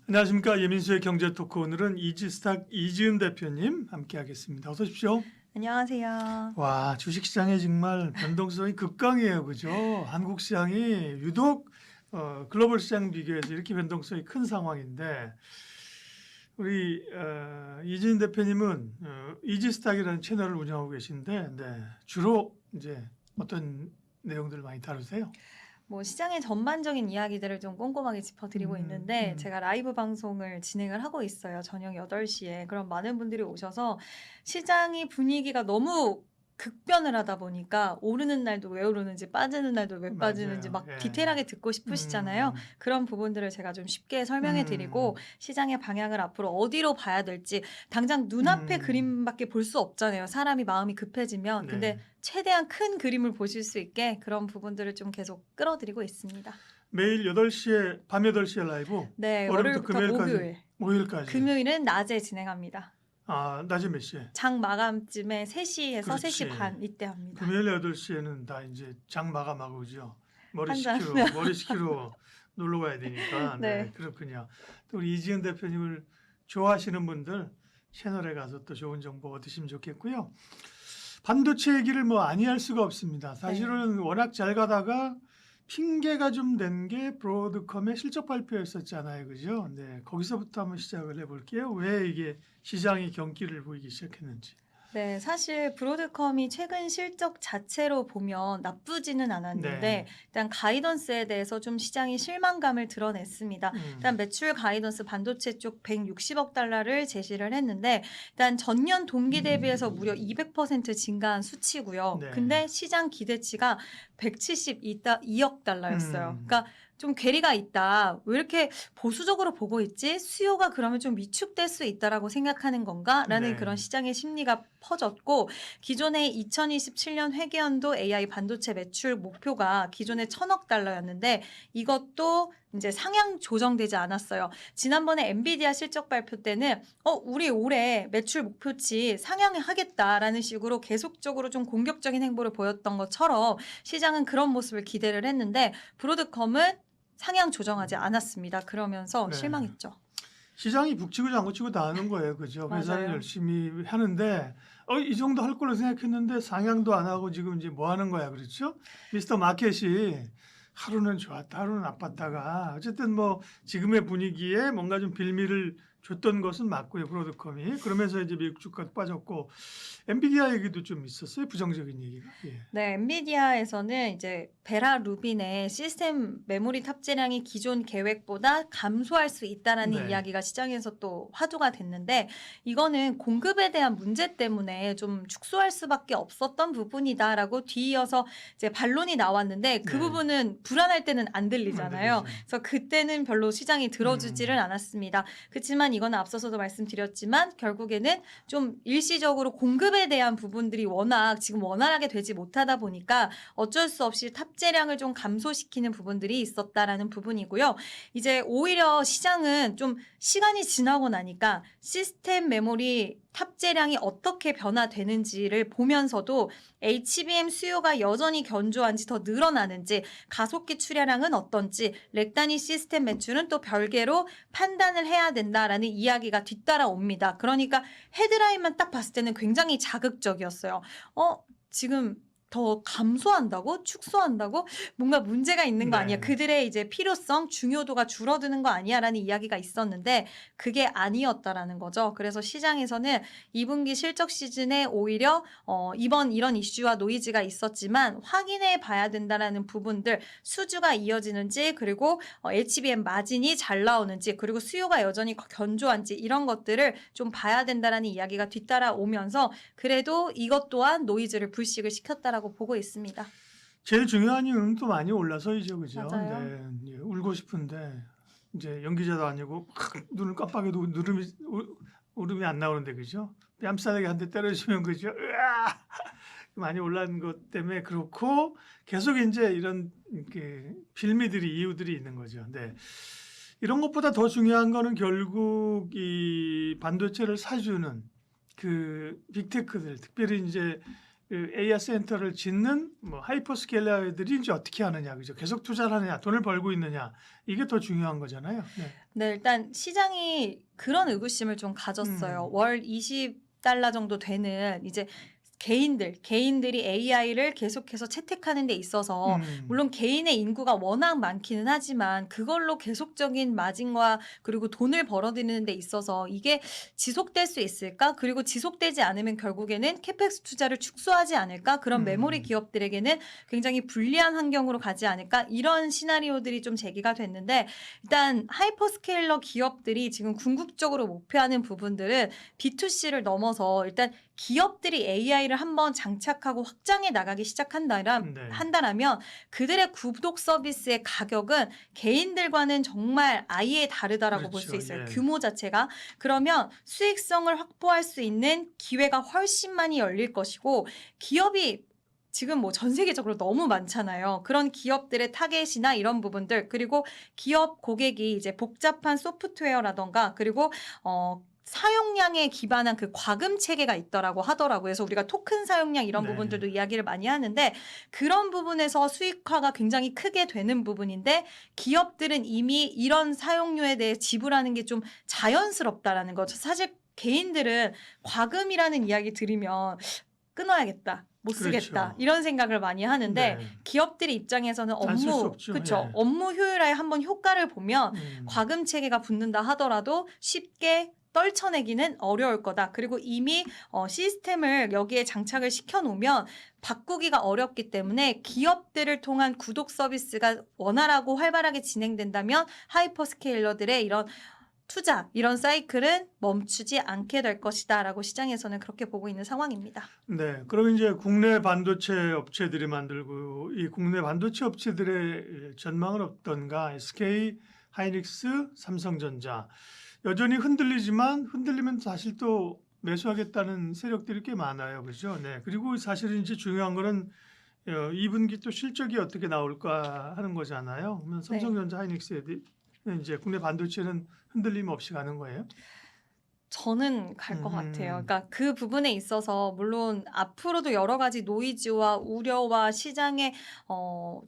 안녕하십니까. 예민수의 경제토크. 오늘은 이지스탁 이지은 대표님 함께하겠습니다. 어서 오십시오. 안녕하세요. 와, 주식시장에 정말 변동성이 급강해요. 그죠? 한국 시장이 유독 글로벌 시장 비교해서 이렇게 변동성이 큰 상황인데 우리 이지은 대표님은 이지스탁이라는 채널을 운영하고 계신데 주로 이제 어떤 내용들을 많이 다루세요? 뭐 시장의 전반적인 이야기들을 좀 꼼꼼하게 짚어드리고 있는데 제가 라이브 방송을 진행을 하고 있어요. 저녁 8시에. 그럼 많은 분들이 오셔서 시장의 분위기가 너무 급변을 하다 보니까 오르는 날도 왜 오르는지 빠지는 날도 왜 빠지는지 맞아요. 막 예. 디테일하게 듣고 싶으시잖아요. 그런 부분들을 제가 좀 쉽게 설명해 드리고 시장의 방향을 앞으로 어디로 봐야 될지 당장 눈앞의 그림밖에 볼 수 없잖아요. 사람이 마음이 급해지면. 네. 근데 최대한 큰 그림을 보실 수 있게 그런 부분들을 좀 계속 끌어드리고 있습니다. 매일 8시에 밤 8시에 라이브? 네, 월요일부터 월요일부터 금요일까지? 목요일. 목요일까지. 금요일은 낮에 진행합니다. 아, 낮에 몇 시에? 장 마감쯤에 3시에서 그렇지. 3시 반 이때 합니다. 금요일 8시에는 다 이제 장 마감하고 그죠? 머리 한잔 식히러 머리 식히러 놀러 가야 되니까. 네, 네. 그렇군요. 또 우리 이지은 대표님을 좋아하시는 분들 채널에 가서 또 좋은 정보 얻으시면 좋겠고요. 반도체 얘기를 뭐 아니할 수가 없습니다. 사실은 워낙 잘 가다가 핑계가 좀 된 게 브로드컴의 실적 발표였었잖아요. 그죠? 네, 거기서부터 한번 시작을 해볼게요. 왜 이게 시장이 경기를 보이기 시작했는지. 네, 사실 브로드컴이 최근 실적 자체로 보면 나쁘지는 않았는데 네. 일단 가이던스에 대해서 좀 시장이 실망감을 드러냈습니다. 일단 매출 가이던스 반도체 쪽 160억 달러를 제시를 했는데 일단 전년 동기 대비해서 무려 200% 증가한 수치고요. 네. 근데 시장 기대치가 172억 달러였어요. 음. 그러니까 좀 괴리가 있다. 왜 이렇게 보수적으로 보고 있지? 수요가 그러면 좀 위축될 수 있다라고 생각하는 건가라는 네. 그런 시장의 심리가 퍼졌고 기존의 2027년 회계연도 AI 반도체 매출 목표가 기존에 1,000억 달러였는데 이것도 이제 상향 조정되지 않았어요. 지난번에 엔비디아 실적 발표 때는 우리 올해 매출 목표치 상향하겠다라는 식으로 계속적으로 좀 공격적인 행보를 보였던 것처럼 시장은 그런 모습을 기대를 했는데 브로드컴은 상향 조정하지 않았습니다. 그러면서 네. 실망했죠. 시장이 북치고 장구치고 다 하는 거예요. 그죠? 회사는 맞아요. 열심히 하는데 이 정도 할 걸로 생각했는데 상향도 안 하고 지금 이제 뭐 하는 거야. 그렇죠? 미스터 마켓이 하루는 좋았다, 하루는 나빴다가 어쨌든 뭐 지금의 분위기에 뭔가 좀 빌미를 줬던 것은 맞고요. 브로드컴이. 그러면서 이제 미국 주가도 빠졌고 엔비디아 얘기도 좀 있었어요. 부정적인 얘기가. 예. 네, 엔비디아에서는 이제 베라 루빈의 시스템 메모리 탑재량이 기존 계획보다 감소할 수 있다라는 네. 이야기가 시장에서 또 화두가 됐는데 이거는 공급에 대한 문제 때문에 좀 축소할 수밖에 없었던 부분이다라고 뒤이어서 이제 반론이 나왔는데 그 네. 부분은 불안할 때는 안 들리잖아요. 안 들리죠. 그래서 그때는 별로 시장이 들어주지를 않았습니다. 그렇지만 이거는 앞서서도 말씀드렸지만 결국에는 좀 일시적으로 공급에 대한 부분들이 워낙 지금 원활하게 되지 못하다 보니까 어쩔 수 없이 탑재량을 좀 감소시키는 부분들이 있었다라는 부분이고요. 이제 오히려 시장은 좀 시간이 지나고 나니까 시스템 메모리 탑재량이 어떻게 변화되는지를 보면서도 HBM 수요가 여전히 견조한지 더 늘어나는지 가속기 출하량은 어떤지 렉다니 시스템 매출은 또 별개로 판단을 해야 된다라는 이야기가 뒤따라옵니다. 그러니까 헤드라인만 딱 봤을 때는 굉장히 자극적이었어요. 지금 더 감소한다고? 축소한다고? 뭔가 문제가 있는 거 네. 아니야? 그들의 이제 필요성, 중요도가 줄어드는 거 아니야? 라는 이야기가 있었는데 그게 아니었다라는 거죠. 그래서 시장에서는 2분기 실적 시즌에 오히려 이번 이런 이슈와 노이즈가 있었지만 확인해 봐야 된다라는 부분들 수주가 이어지는지 그리고 HBM 마진이 잘 나오는지 그리고 수요가 여전히 견조한지 이런 것들을 좀 봐야 된다라는 이야기가 뒤따라오면서 그래도 이것 또한 노이즈를 불식을 시켰다라고 보고 있습니다. 제일 중요한 이유는 또 많이 올라서이죠, 그죠? 맞아요. 네, 예, 울고 싶은데 이제 연기자도 아니고 눈을 깜빡해도 울음이 안 나오는데 그죠? 뺨싸대기 한 대 때려주면 그죠? 으아! 많이 올라간 것 때문에 그렇고 계속 이제 이런 빌미들이 이유들이 있는 거죠. 네. 이런 것보다 더 중요한 거는 결국 이 반도체를 사주는 그 빅테크들, 특별히 이제 그 AI 센터를 짓는 뭐 하이퍼스케일러들이 이제 어떻게 하느냐, 그죠? 계속 투자를 하느냐, 돈을 벌고 있느냐, 이게 더 중요한 거잖아요. 네. 네, 일단 시장이 그런 의구심을 좀 가졌어요. 월 20달러 정도 되는 이제 개인들이 AI를 계속해서 채택하는 데 있어서 물론 개인의 인구가 워낙 많기는 하지만 그걸로 계속적인 마진과 그리고 돈을 벌어들이는 데 있어서 이게 지속될 수 있을까? 그리고 지속되지 않으면 결국에는 캐펙스 투자를 축소하지 않을까? 그런 메모리 기업들에게는 굉장히 불리한 환경으로 가지 않을까? 이런 시나리오들이 좀 제기가 됐는데 일단 하이퍼스케일러 기업들이 지금 궁극적으로 목표하는 부분들은 B2C를 넘어서 일단 기업들이 AI를 한번 장착하고 확장해 나가기 한다라면 그들의 구독 서비스의 가격은 개인들과는 정말 아예 다르다라고 볼 수 그렇죠. 있어요. 예. 규모 자체가. 그러면 수익성을 확보할 수 있는 기회가 훨씬 많이 열릴 것이고 기업이 지금 뭐 전 세계적으로 너무 많잖아요. 그런 기업들의 타겟이나 이런 부분들 그리고 기업 고객이 이제 복잡한 소프트웨어라던가 그리고 사용량에 기반한 그 과금 체계가 있더라고 하더라고요. 그래서 우리가 토큰 사용량 이런 네. 부분들도 이야기를 많이 하는데 그런 부분에서 수익화가 굉장히 크게 되는 부분인데 기업들은 이미 이런 사용료에 대해 지불하는 게 좀 자연스럽다라는 거죠. 사실 개인들은 과금이라는 이야기 들으면 끊어야겠다. 못 쓰겠다. 그렇죠. 이런 생각을 많이 하는데 네. 기업들의 입장에서는 안쓸수 업무 없죠. 그쵸. 예. 업무 효율화에 한번 효과를 보면 과금 체계가 붙는다 하더라도 쉽게 떨쳐내기는 어려울 거다. 그리고 이미 시스템을 여기에 장착을 시켜놓으면 바꾸기가 어렵기 때문에 기업들을 통한 구독 서비스가 원활하고 활발하게 진행된다면 하이퍼스케일러들의 이런 투자, 이런 사이클은 멈추지 않게 될 것이다 라고 시장에서는 그렇게 보고 있는 상황입니다. 네, 그럼 이제 국내 반도체 업체들이 만들고 이 국내 반도체 업체들의 전망은 어떤가? SK 하이닉스, 삼성전자 여전히 흔들리지만 흔들리면 사실 또 매수하겠다는 세력들이 꽤 많아요, 그렇죠? 네, 그리고 사실은 이제 중요한 거는 2분기 또 실적이 어떻게 나올까 하는 거잖아요. 그러면 삼성전자, 하이닉스에 이제 국내 반도체는 흔들림 없이 가는 거예요? 저는 갈 것 같아요. 그러니까 그 부분에 있어서 물론 앞으로도 여러 가지 노이즈와 우려와 시장의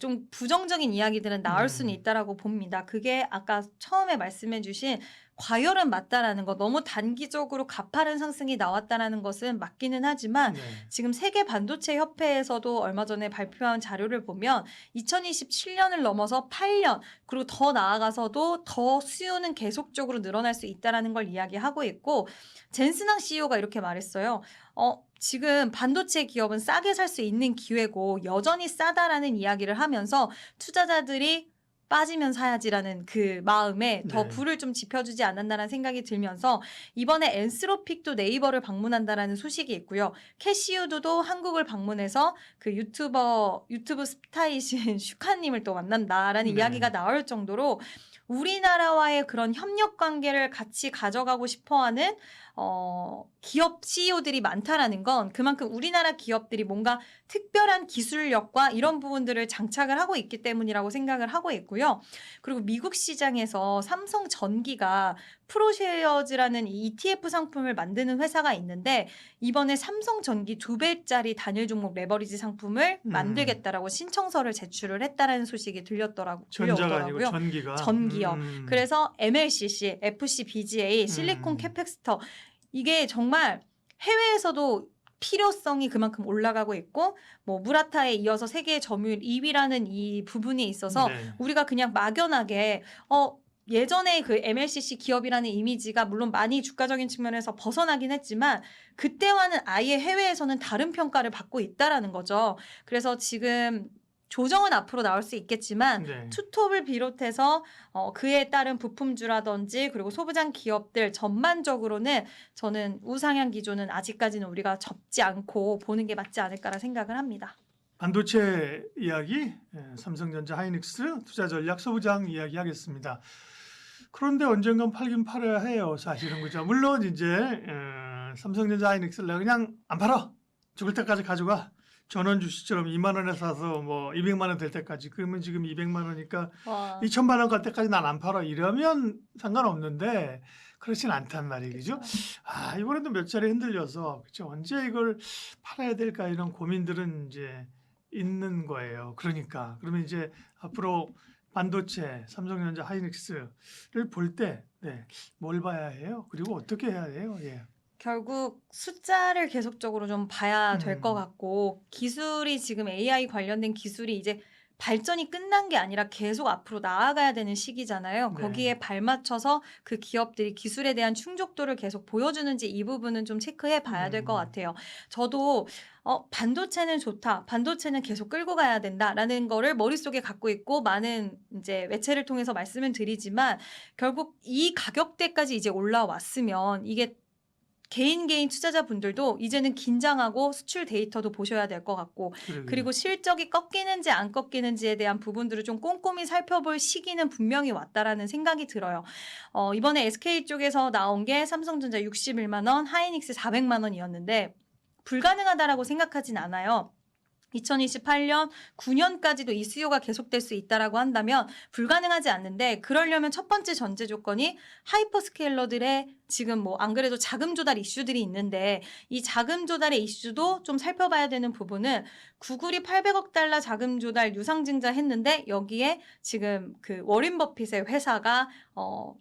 좀 부정적인 이야기들은 나올 수는 있다라고 봅니다. 그게 아까 처음에 말씀해주신 과열은 맞다라는 거, 너무 단기적으로 가파른 상승이 나왔다라는 것은 맞기는 하지만 네. 지금 세계 반도체 협회에서도 얼마 전에 발표한 자료를 보면 2027년을 넘어서 8년 그리고 더 나아가서도 더 수요는 계속적으로 늘어날 수 있다라는 걸 이야기하고 있고 젠스낭 CEO가 이렇게 말했어요. 지금 반도체 기업은 싸게 살 수 있는 기회고 여전히 싸다라는 이야기를 하면서 투자자들이 빠지면 사야지라는 그 마음에 더 네. 불을 좀 지펴주지 않았나라는 생각이 들면서 이번에 엔스로픽도 네이버를 방문한다라는 소식이 있고요. 캐시우드도 한국을 방문해서 그 유튜브 스타이신 슈카님을 또 만난다라는 네. 이야기가 나올 정도로 우리나라와의 그런 협력 관계를 같이 가져가고 싶어하는 기업 CEO들이 많다라는 건 그만큼 우리나라 기업들이 뭔가 특별한 기술력과 이런 부분들을 장착을 하고 있기 때문이라고 생각을 하고 있고요. 그리고 미국 시장에서 삼성전기가 프로쉐어즈라는 이 ETF 상품을 만드는 회사가 있는데 이번에 삼성전기 2배짜리 단일 종목 레버리지 상품을 만들겠다라고 신청서를 제출을 했다라는 소식이 전자가 아니고 들려오더라고요. 전기가. 전기요. 그래서 MLCC, FCBGA, 실리콘 캐펙스터 이게 정말 해외에서도 필요성이 그만큼 올라가고 있고 뭐 무라타에 이어서 세계 점유율 2위라는 이 부분이 있어서 네. 우리가 그냥 막연하게 예전에 그 MLCC 기업이라는 이미지가 물론 많이 주가적인 측면에서 벗어나긴 했지만 그때와는 아예 해외에서는 다른 평가를 받고 있다라는 거죠. 그래서 지금 조정은 앞으로 나올 수 있겠지만 네. 투톱을 비롯해서 그에 따른 부품주라든지 그리고 소부장 기업들 전반적으로는 저는 우상향 기조는 아직까지는 우리가 접지 않고 보는 게 맞지 않을까라 생각을 합니다. 반도체 이야기, 삼성전자, 하이닉스 투자 전략 소부장 이야기 하겠습니다. 그런데 언젠간 팔긴 팔아야 해요, 사실은 그죠? 물론 이제 삼성전자, 하이닉스를 내가 그냥 안 팔아, 죽을 때까지 가져가. 전원 주식처럼 2만 원에 사서 뭐 200만 원 될 때까지, 그러면 지금 200만 원이니까 와. 2천만 원 갈 때까지 난 안 팔아 이러면 상관없는데 그렇진 않단 말이죠. 이번에도 몇 차례 흔들려서 그쵸. 언제 이걸 팔아야 될까 이런 고민들은 이제 있는 거예요. 그러니까 그러면 이제 앞으로 반도체, 삼성전자, 하이닉스를 볼 때 뭘 봐야 해요? 그리고 어떻게 해야 해요? 예. 결국 숫자를 계속적으로 좀 봐야 될 것 음. 같고 기술이 지금 AI 관련된 기술이 이제 발전이 끝난 게 아니라 계속 앞으로 나아가야 되는 시기잖아요. 네. 거기에 발맞춰서 그 기업들이 기술에 대한 충족도를 계속 보여주는지 이 부분은 좀 체크해 봐야 될 것 같아요. 저도 반도체는 좋다. 반도체는 계속 끌고 가야 된다라는 거를 머릿속에 갖고 있고 많은 이제 매체를 통해서 말씀을 드리지만 결국 이 가격대까지 이제 올라왔으면 이게 개인 투자자분들도 이제는 긴장하고 수출 데이터도 보셔야 될 것 같고 그러게요. 그리고 실적이 꺾이는지 안 꺾이는지에 대한 부분들을 좀 꼼꼼히 살펴볼 시기는 분명히 왔다라는 생각이 들어요. 이번에 SK 쪽에서 나온 게 삼성전자 61만 원, 하이닉스 400만 원이었는데 불가능하다라고 생각하진 않아요. 2028년, 9년까지도 이 수요가 계속될 수 있다라고 한다면 불가능하지 않는데 그러려면 첫 번째 전제 조건이 하이퍼스케일러들의 지금 뭐 안 그래도 자금 조달 이슈들이 있는데 이 자금 조달의 이슈도 좀 살펴봐야 되는 부분은 구글이 800억 달러 자금 조달 유상증자 했는데 여기에 지금 그 워렌 버핏의 회사가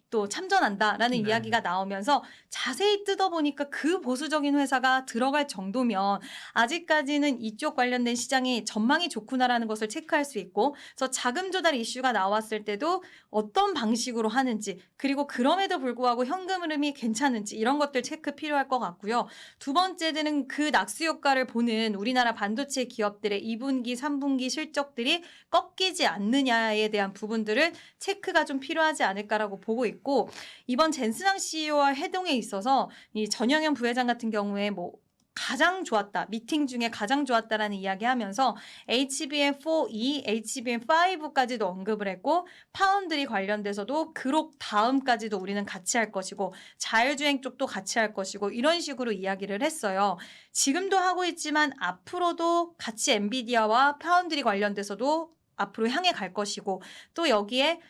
또 참전한다라는 네. 이야기가 나오면서 자세히 뜯어보니까 그 보수적인 회사가 들어갈 정도면 아직까지는 이쪽 관련된 시장이 전망이 좋구나라는 것을 체크할 수 있고 그래서 자금 조달 이슈가 나왔을 때도 어떤 방식으로 하는지 그리고 그럼에도 불구하고 현금 흐름이 괜찮은지 이런 것들 체크 필요할 것 같고요. 두 번째는 그 낙수 효과를 보는 우리나라 반도체 기업들의 2분기, 3분기 실적들이 꺾이지 않느냐에 대한 부분들을 체크가 좀 필요하지 않을까라고 보고 있고 이번 젠스랑 CEO와 회동에 있어서 이 전영현 부회장 같은 경우에 뭐 가장 좋았다. 미팅 중에 가장 좋았다라는 이야기하면서 HBM4E, HBM5까지도 언급을 했고 파운드리 관련돼서도 그룹 다음까지도 우리는 같이 할 것이고 자율주행 쪽도 같이 할 것이고 이런 식으로 이야기를 했어요. 지금도 하고 있지만 앞으로도 같이 엔비디아와 파운드리 관련돼서도 앞으로 향해 갈 것이고 또 여기에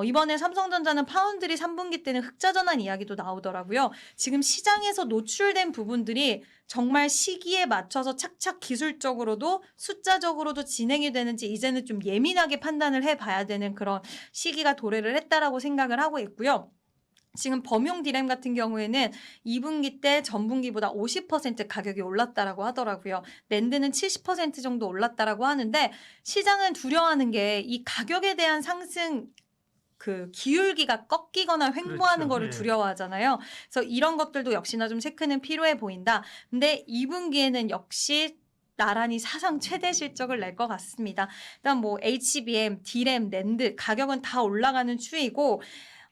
이번에 삼성전자는 파운드리 3분기 때는 흑자 전환 이야기도 나오더라고요. 지금 시장에서 노출된 부분들이 정말 시기에 맞춰서 착착 기술적으로도 숫자적으로도 진행이 되는지 이제는 좀 예민하게 판단을 해봐야 되는 그런 시기가 도래를 했다라고 생각을 하고 있고요. 지금 범용 디램 같은 경우에는 2분기 때 전분기보다 50% 가격이 올랐다라고 하더라고요. 낸드는 70% 정도 올랐다라고 하는데 시장은 두려워하는 게 이 가격에 대한 상승 그 기울기가 꺾이거나 횡보하는 그렇죠. 거를 예. 두려워하잖아요. 그래서 이런 것들도 역시나 좀 체크는 필요해 보인다. 근데 2분기에는 역시 나란히 사상 최대 실적을 낼 것 같습니다. 일단 뭐 HBM, 디램, 낸드 가격은 다 올라가는 추이고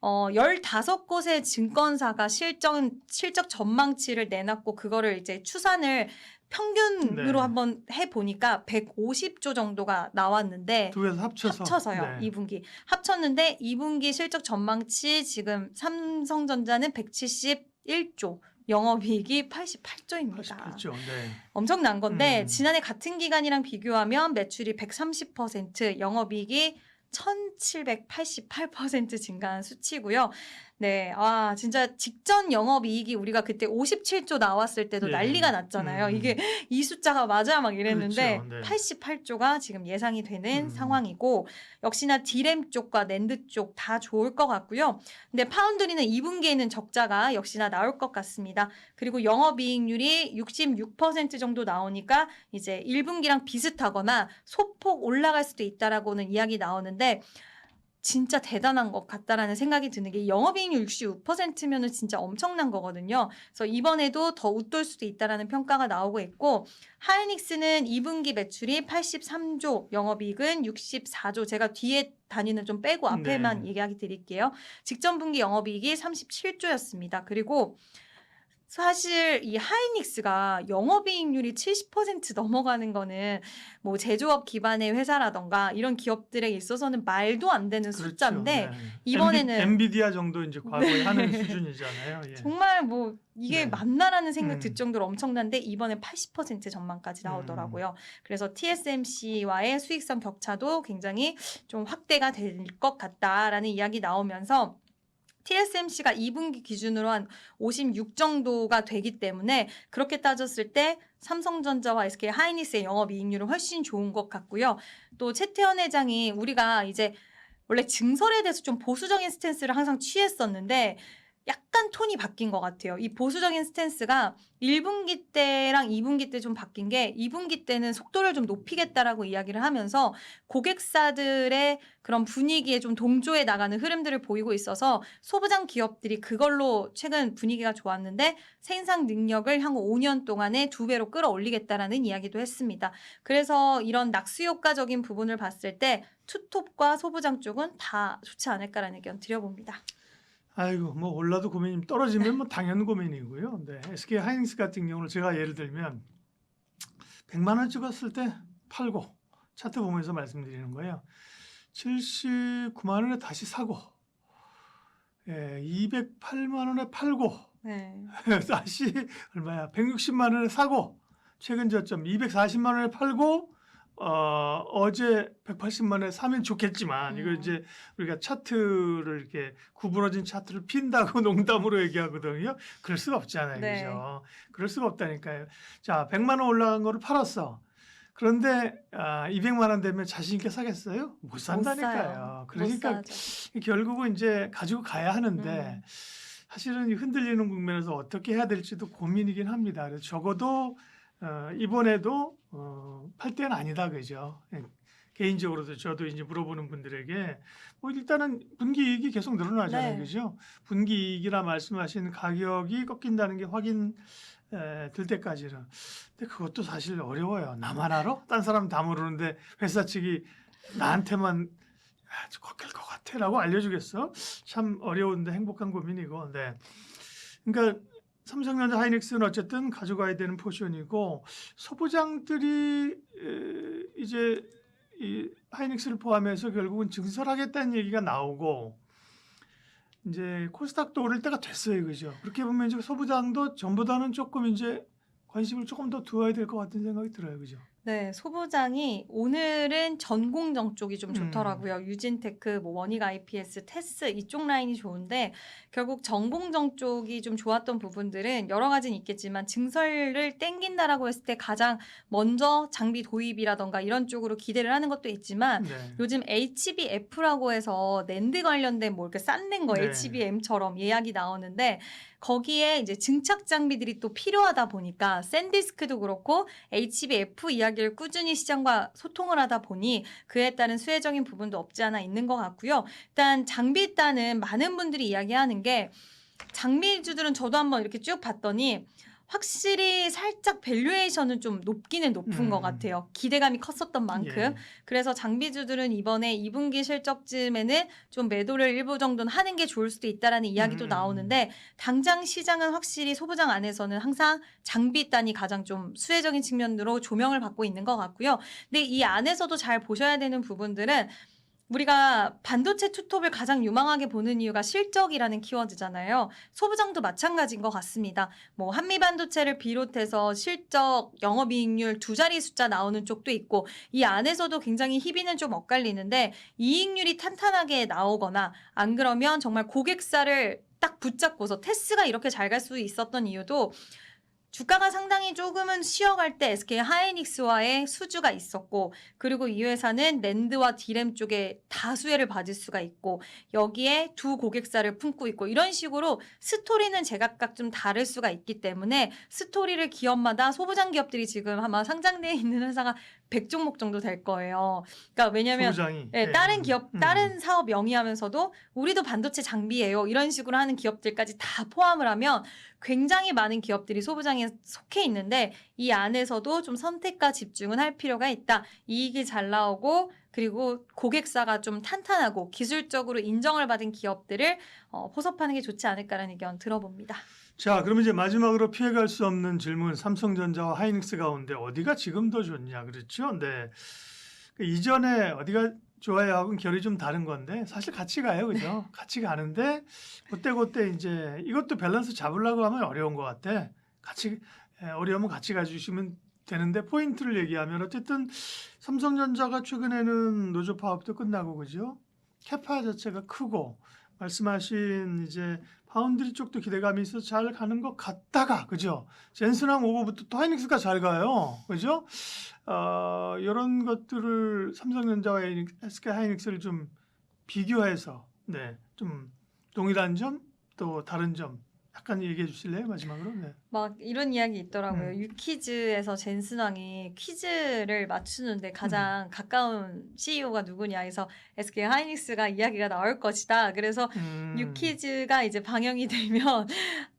15곳의 증권사가 실적 전망치를 내놨고 그거를 이제 추산을 평균으로 네. 한번 해보니까 150조 정도가 나왔는데 두 회사 합쳐서요. 네. 2분기. 합쳤는데 2분기 실적 전망치 지금 삼성전자는 171조, 영업이익이 88조입니다. 88조. 네. 엄청난 건데 음. 지난해 같은 기간이랑 비교하면 매출이 130%, 영업이익이 1788% 증가한 수치고요. 네, 진짜 직전 영업이익이 우리가 그때 57조 나왔을 때도 예. 난리가 났잖아요. 이게 이 숫자가 맞아 막 이랬는데 그렇죠. 네. 88조가 지금 예상이 되는 상황이고 역시나 디램 쪽과 낸드 쪽 다 좋을 것 같고요. 근데 파운드리는 2분기에는 적자가 역시나 나올 것 같습니다. 그리고 영업이익률이 66% 정도 나오니까 이제 1분기랑 비슷하거나 소폭 올라갈 수도 있다라고는 이야기 나오는데 진짜 대단한 것 같다라는 생각이 드는 게 영업이익률 66%면은 진짜 엄청난 거거든요. 그래서 이번에도 더 웃돌 수도 있다라는 평가가 나오고 있고 하이닉스는 2분기 매출이 83조, 영업이익은 64조. 제가 뒤에 단위는 좀 빼고 앞에만 네. 얘기하기 드릴게요. 직전 분기 영업이익이 37조였습니다. 그리고 사실 이 하이닉스가 영업이익률이 70% 넘어가는 거는 뭐 제조업 기반의 회사라던가 이런 기업들에 있어서는 말도 안 되는 그렇죠. 숫자인데 네. 이번에는 엔비디아 정도 이제 과거에 하는 수준이잖아요. 예. 정말 뭐 이게 네. 맞나라는 생각 들 음. 정도로 엄청난데 이번에 80% 전망까지 나오더라고요. 그래서 TSMC와의 수익성 격차도 굉장히 좀 확대가 될 것 같다라는 이야기 나오면서 TSMC가 2분기 기준으로 한 56 정도가 되기 때문에 그렇게 따졌을 때 삼성전자와 SK 하이닉스의 영업이익률은 훨씬 좋은 것 같고요. 또 최태원 회장이 우리가 이제 원래 증설에 대해서 좀 보수적인 스탠스를 항상 취했었는데 약간 톤이 바뀐 것 같아요. 이 보수적인 스탠스가 1분기 때랑 2분기 때 좀 바뀐 게 2분기 때는 속도를 좀 높이겠다라고 이야기를 하면서 고객사들의 그런 분위기에 좀 동조해 나가는 흐름들을 보이고 있어서 소부장 기업들이 그걸로 최근 분위기가 좋았는데 생산 능력을 향후 5년 동안에 2배로 끌어올리겠다라는 이야기도 했습니다. 그래서 이런 낙수 효과적인 부분을 봤을 때 투톱과 소부장 쪽은 다 좋지 않을까라는 의견 드려봅니다. 아이고 뭐 올라도 고민이 떨어지면 뭐 당연 고민이고요. 네, SK 하이닉스 같은 경우는 제가 예를 들면 100만 원 찍었을 때 팔고 차트 보면서 말씀드리는 거예요. 79만 원에 다시 사고, 208만 원에 팔고, 네. 다시 얼마야? 160만 원에 사고, 최근 저점 240만 원에 팔고, 어제 180만 원에 사면 좋겠지만 이거 이제 우리가 차트를 이렇게 구부러진 차트를 핀다고 농담으로 얘기하거든요. 그럴 수가 없잖아요. 네. 그죠? 그럴 수가 없다니까요. 자, 100만 원 올라간 거를 팔았어. 그런데 200만 원 되면 자신 있게 사겠어요? 못 산다니까요. 그러니까 못 사죠. 결국은 이제 가지고 가야 하는데 사실은 이 흔들리는 국면에서 어떻게 해야 될지도 고민이긴 합니다. 그래서 적어도 이번에도 팔 때는 아니다, 그죠? 예, 개인적으로도 저도 이제 물어보는 분들에게 뭐 일단은 분기 이익이 계속 늘어나잖아요, 네. 그죠? 분기 이익이라 말씀하신 가격이 꺾인다는 게 확인 될 때까지는. 근데 그것도 사실 어려워요. 나만 알아? 딴 사람 다 모르는데 회사 측이 나한테만 꺾일 것 같아라고 알려주겠어? 참 어려운데 행복한 고민이고. 네. 그러니까 삼성전자 하이닉스는 어쨌든 가져가야 되는 포지션이고 소부장들이 이제 이 하이닉스를 포함해서 결국은 증설하겠다는 얘기가 나오고 이제 코스닥도 오를 때가 됐어요, 그죠? 그렇게 보면 이제 소부장도 전보다는 조금 이제 관심을 조금 더 두어야 될 것 같은 생각이 들어요, 그죠? 네, 소부장이 오늘은 전공정 쪽이 좀 좋더라고요. 유진테크, 뭐 원익 IPS, 테스 이쪽 라인이 좋은데 결국 전공정 쪽이 좀 좋았던 부분들은 여러 가지는 있겠지만 증설을 땡긴다라고 했을 때 가장 먼저 장비 도입이라던가 이런 쪽으로 기대를 하는 것도 있지만 네. 요즘 HBF라고 해서 낸드 관련된 뭐 이렇게 싼낸 거 네. HBM처럼 예약이 나오는데 거기에 이제 증착 장비들이 또 필요하다 보니까 샌디스크도 그렇고 HBF 이야기를 꾸준히 시장과 소통을 하다 보니 그에 따른 수혜적인 부분도 없지 않아 있는 것 같고요. 일단 장비 단은 많은 분들이 이야기하는 게 장비주들은 저도 한번 이렇게 쭉 봤더니 확실히 살짝 밸류에이션은 좀 높기는 높은 것 같아요. 기대감이 컸었던 만큼. 예. 그래서 장비주들은 이번에 2분기 실적쯤에는 좀 매도를 일부 정도는 하는 게 좋을 수도 있다라는 이야기도 나오는데 당장 시장은 확실히 소부장 안에서는 항상 장비단이 가장 좀 수혜적인 측면으로 조명을 받고 있는 것 같고요. 근데 이 안에서도 잘 보셔야 되는 부분들은 우리가 반도체 투톱을 가장 유망하게 보는 이유가 실적이라는 키워드잖아요. 소부장도 마찬가지인 것 같습니다. 뭐 한미 반도체를 비롯해서 실적, 영업이익률 두 자리 숫자 나오는 쪽도 있고 이 안에서도 굉장히 희비는 좀 엇갈리는데 이익률이 탄탄하게 나오거나 안 그러면 정말 고객사를 딱 붙잡고서 테스가 이렇게 잘 갈 수 있었던 이유도 주가가 상당히 조금은 쉬어갈 때 SK 하이닉스와의 수주가 있었고 그리고 이 회사는 낸드와 디램 쪽에 다수혜를 받을 수가 있고 여기에 두 고객사를 품고 있고 이런 식으로 스토리는 제각각 좀 다를 수가 있기 때문에 스토리를 기업마다 소부장 기업들이 지금 아마 상장되어 있는 회사가 100종목 정도 될 거예요. 그러니까 왜냐하면 소부장이 네, 다른 기업, 다른 사업 영위하면서도 우리도 반도체 장비예요. 이런 식으로 하는 기업들까지 다 포함을 하면 굉장히 많은 기업들이 소부장에 속해 있는데 이 안에서도 좀 선택과 집중은 할 필요가 있다. 이익이 잘 나오고 그리고 고객사가 좀 탄탄하고 기술적으로 인정을 받은 기업들을 포섭하는 게 좋지 않을까라는 의견 들어봅니다. 자, 그러면 이제 마지막으로 피해갈 수 없는 질문, 삼성전자와 하이닉스 가운데 어디가 지금 더 좋냐, 그렇죠? 네. 이전에 어디가 좋아요 하고는 결이 좀 다른 건데 사실 같이 가요, 그죠? 같이 가는데 그때 이제 이것도 밸런스 잡으려고 하면 어려운 것 같아. 같이 어려우면 같이 가주시면 되는데 포인트를 얘기하면 어쨌든 삼성전자가 최근에는 노조 파업도 끝나고 그죠? 캐파 자체가 크고 말씀하신 이제 파운드리 쪽도 기대감이 있어서 잘 가는 것 같다가 그죠? 젠슨왕 오고부터 또 하이닉스가 잘 가요. 그죠? 이런 것들을 삼성전자와 SK 하이닉스를 좀 비교해서 네, 좀 동일한 점 또 다른 점 약간 얘기해 주실래요? 마지막으로. 네. 막 이런 이야기 있더라고요. 음. 유퀴즈에서 젠슨왕이 퀴즈를 맞추는데 가장 가까운 CEO가 누구냐 해서 SK 하이닉스가 이야기가 나올 것이다. 그래서 유퀴즈가 이제 방영이 되면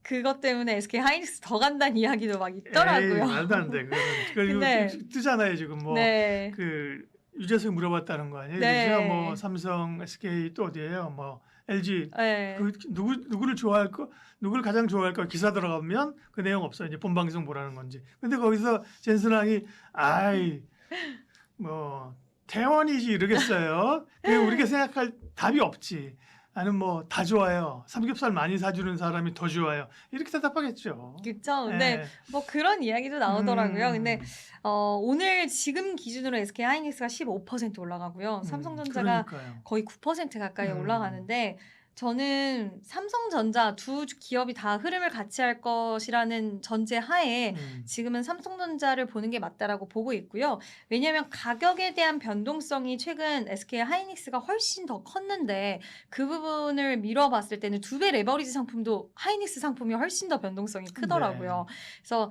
그것 때문에 SK 하이닉스 더 간다는 이야기도 막 에이, 있더라고요. 말도 안 돼. 그거는 근데 뜨잖아요 지금 뭐. 네. 그 유재석 물어봤다는 거 아니에요? 네. 그죠? 뭐 삼성, SK 또 어디예요? 뭐 LG 네. 그 누구를 좋아할 거 누구를 가장 좋아할 거 기사 들어가면 그 내용 없어요. 이제 본 방송 보라는 건지. 근데 거기서 젠슨왕이 아이 뭐 태원이지 이러겠어요. 그 우리가 생각할 답이 없지. 나는 뭐 다 좋아요. 삼겹살 많이 사주는 사람이 더 좋아요. 이렇게 대답하겠죠. 그쵸. 근데 예. 뭐 그런 이야기도 나오더라고요. 음. 근데 오늘 지금 기준으로 SK 하이닉스가 15% 올라가고요. 삼성전자가 그러니까요. 거의 9% 가까이 음. 올라가는데 저는 삼성전자 두 기업이 다 흐름을 같이 할 것이라는 전제 하에 지금은 삼성전자를 보는 게 맞다라고 보고 있고요. 왜냐하면 가격에 대한 변동성이 최근 SK 하이닉스가 훨씬 더 컸는데 그 부분을 미뤄봤을 때는 2배 레버리지 상품도 하이닉스 상품이 훨씬 더 변동성이 크더라고요. 그래서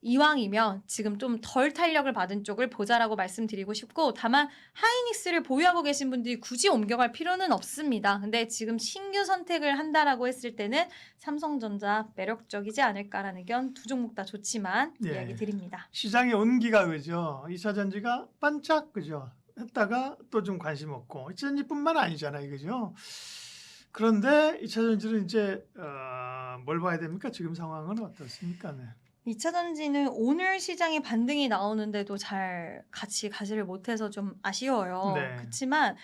이왕이면 지금 좀 덜 탄력을 받은 쪽을 보자라고 말씀드리고 싶고, 다만 하이닉스를 보유하고 계신 분들이 굳이 옮겨갈 필요는 없습니다. 근데 지금 신규 선택을 한다라고 했을 때는 삼성전자 매력적이지 않을까라는 의견, 두 종목 다 좋지만 예. 이야기 드립니다. 시장의 온기가 그죠. 2차 전지가 반짝 그죠. 했다가 또 좀 관심 없고 2차 전지뿐만 아니잖아요, 그죠. 그런데 2차 전지는 이제 뭘 봐야 됩니까? 지금 상황은 어떻습니까? 네. 2차 전지는 오늘 시장에 반등이 나오는데도 잘 같이 가지를 못해서 좀 아쉬워요. 네. 그렇지만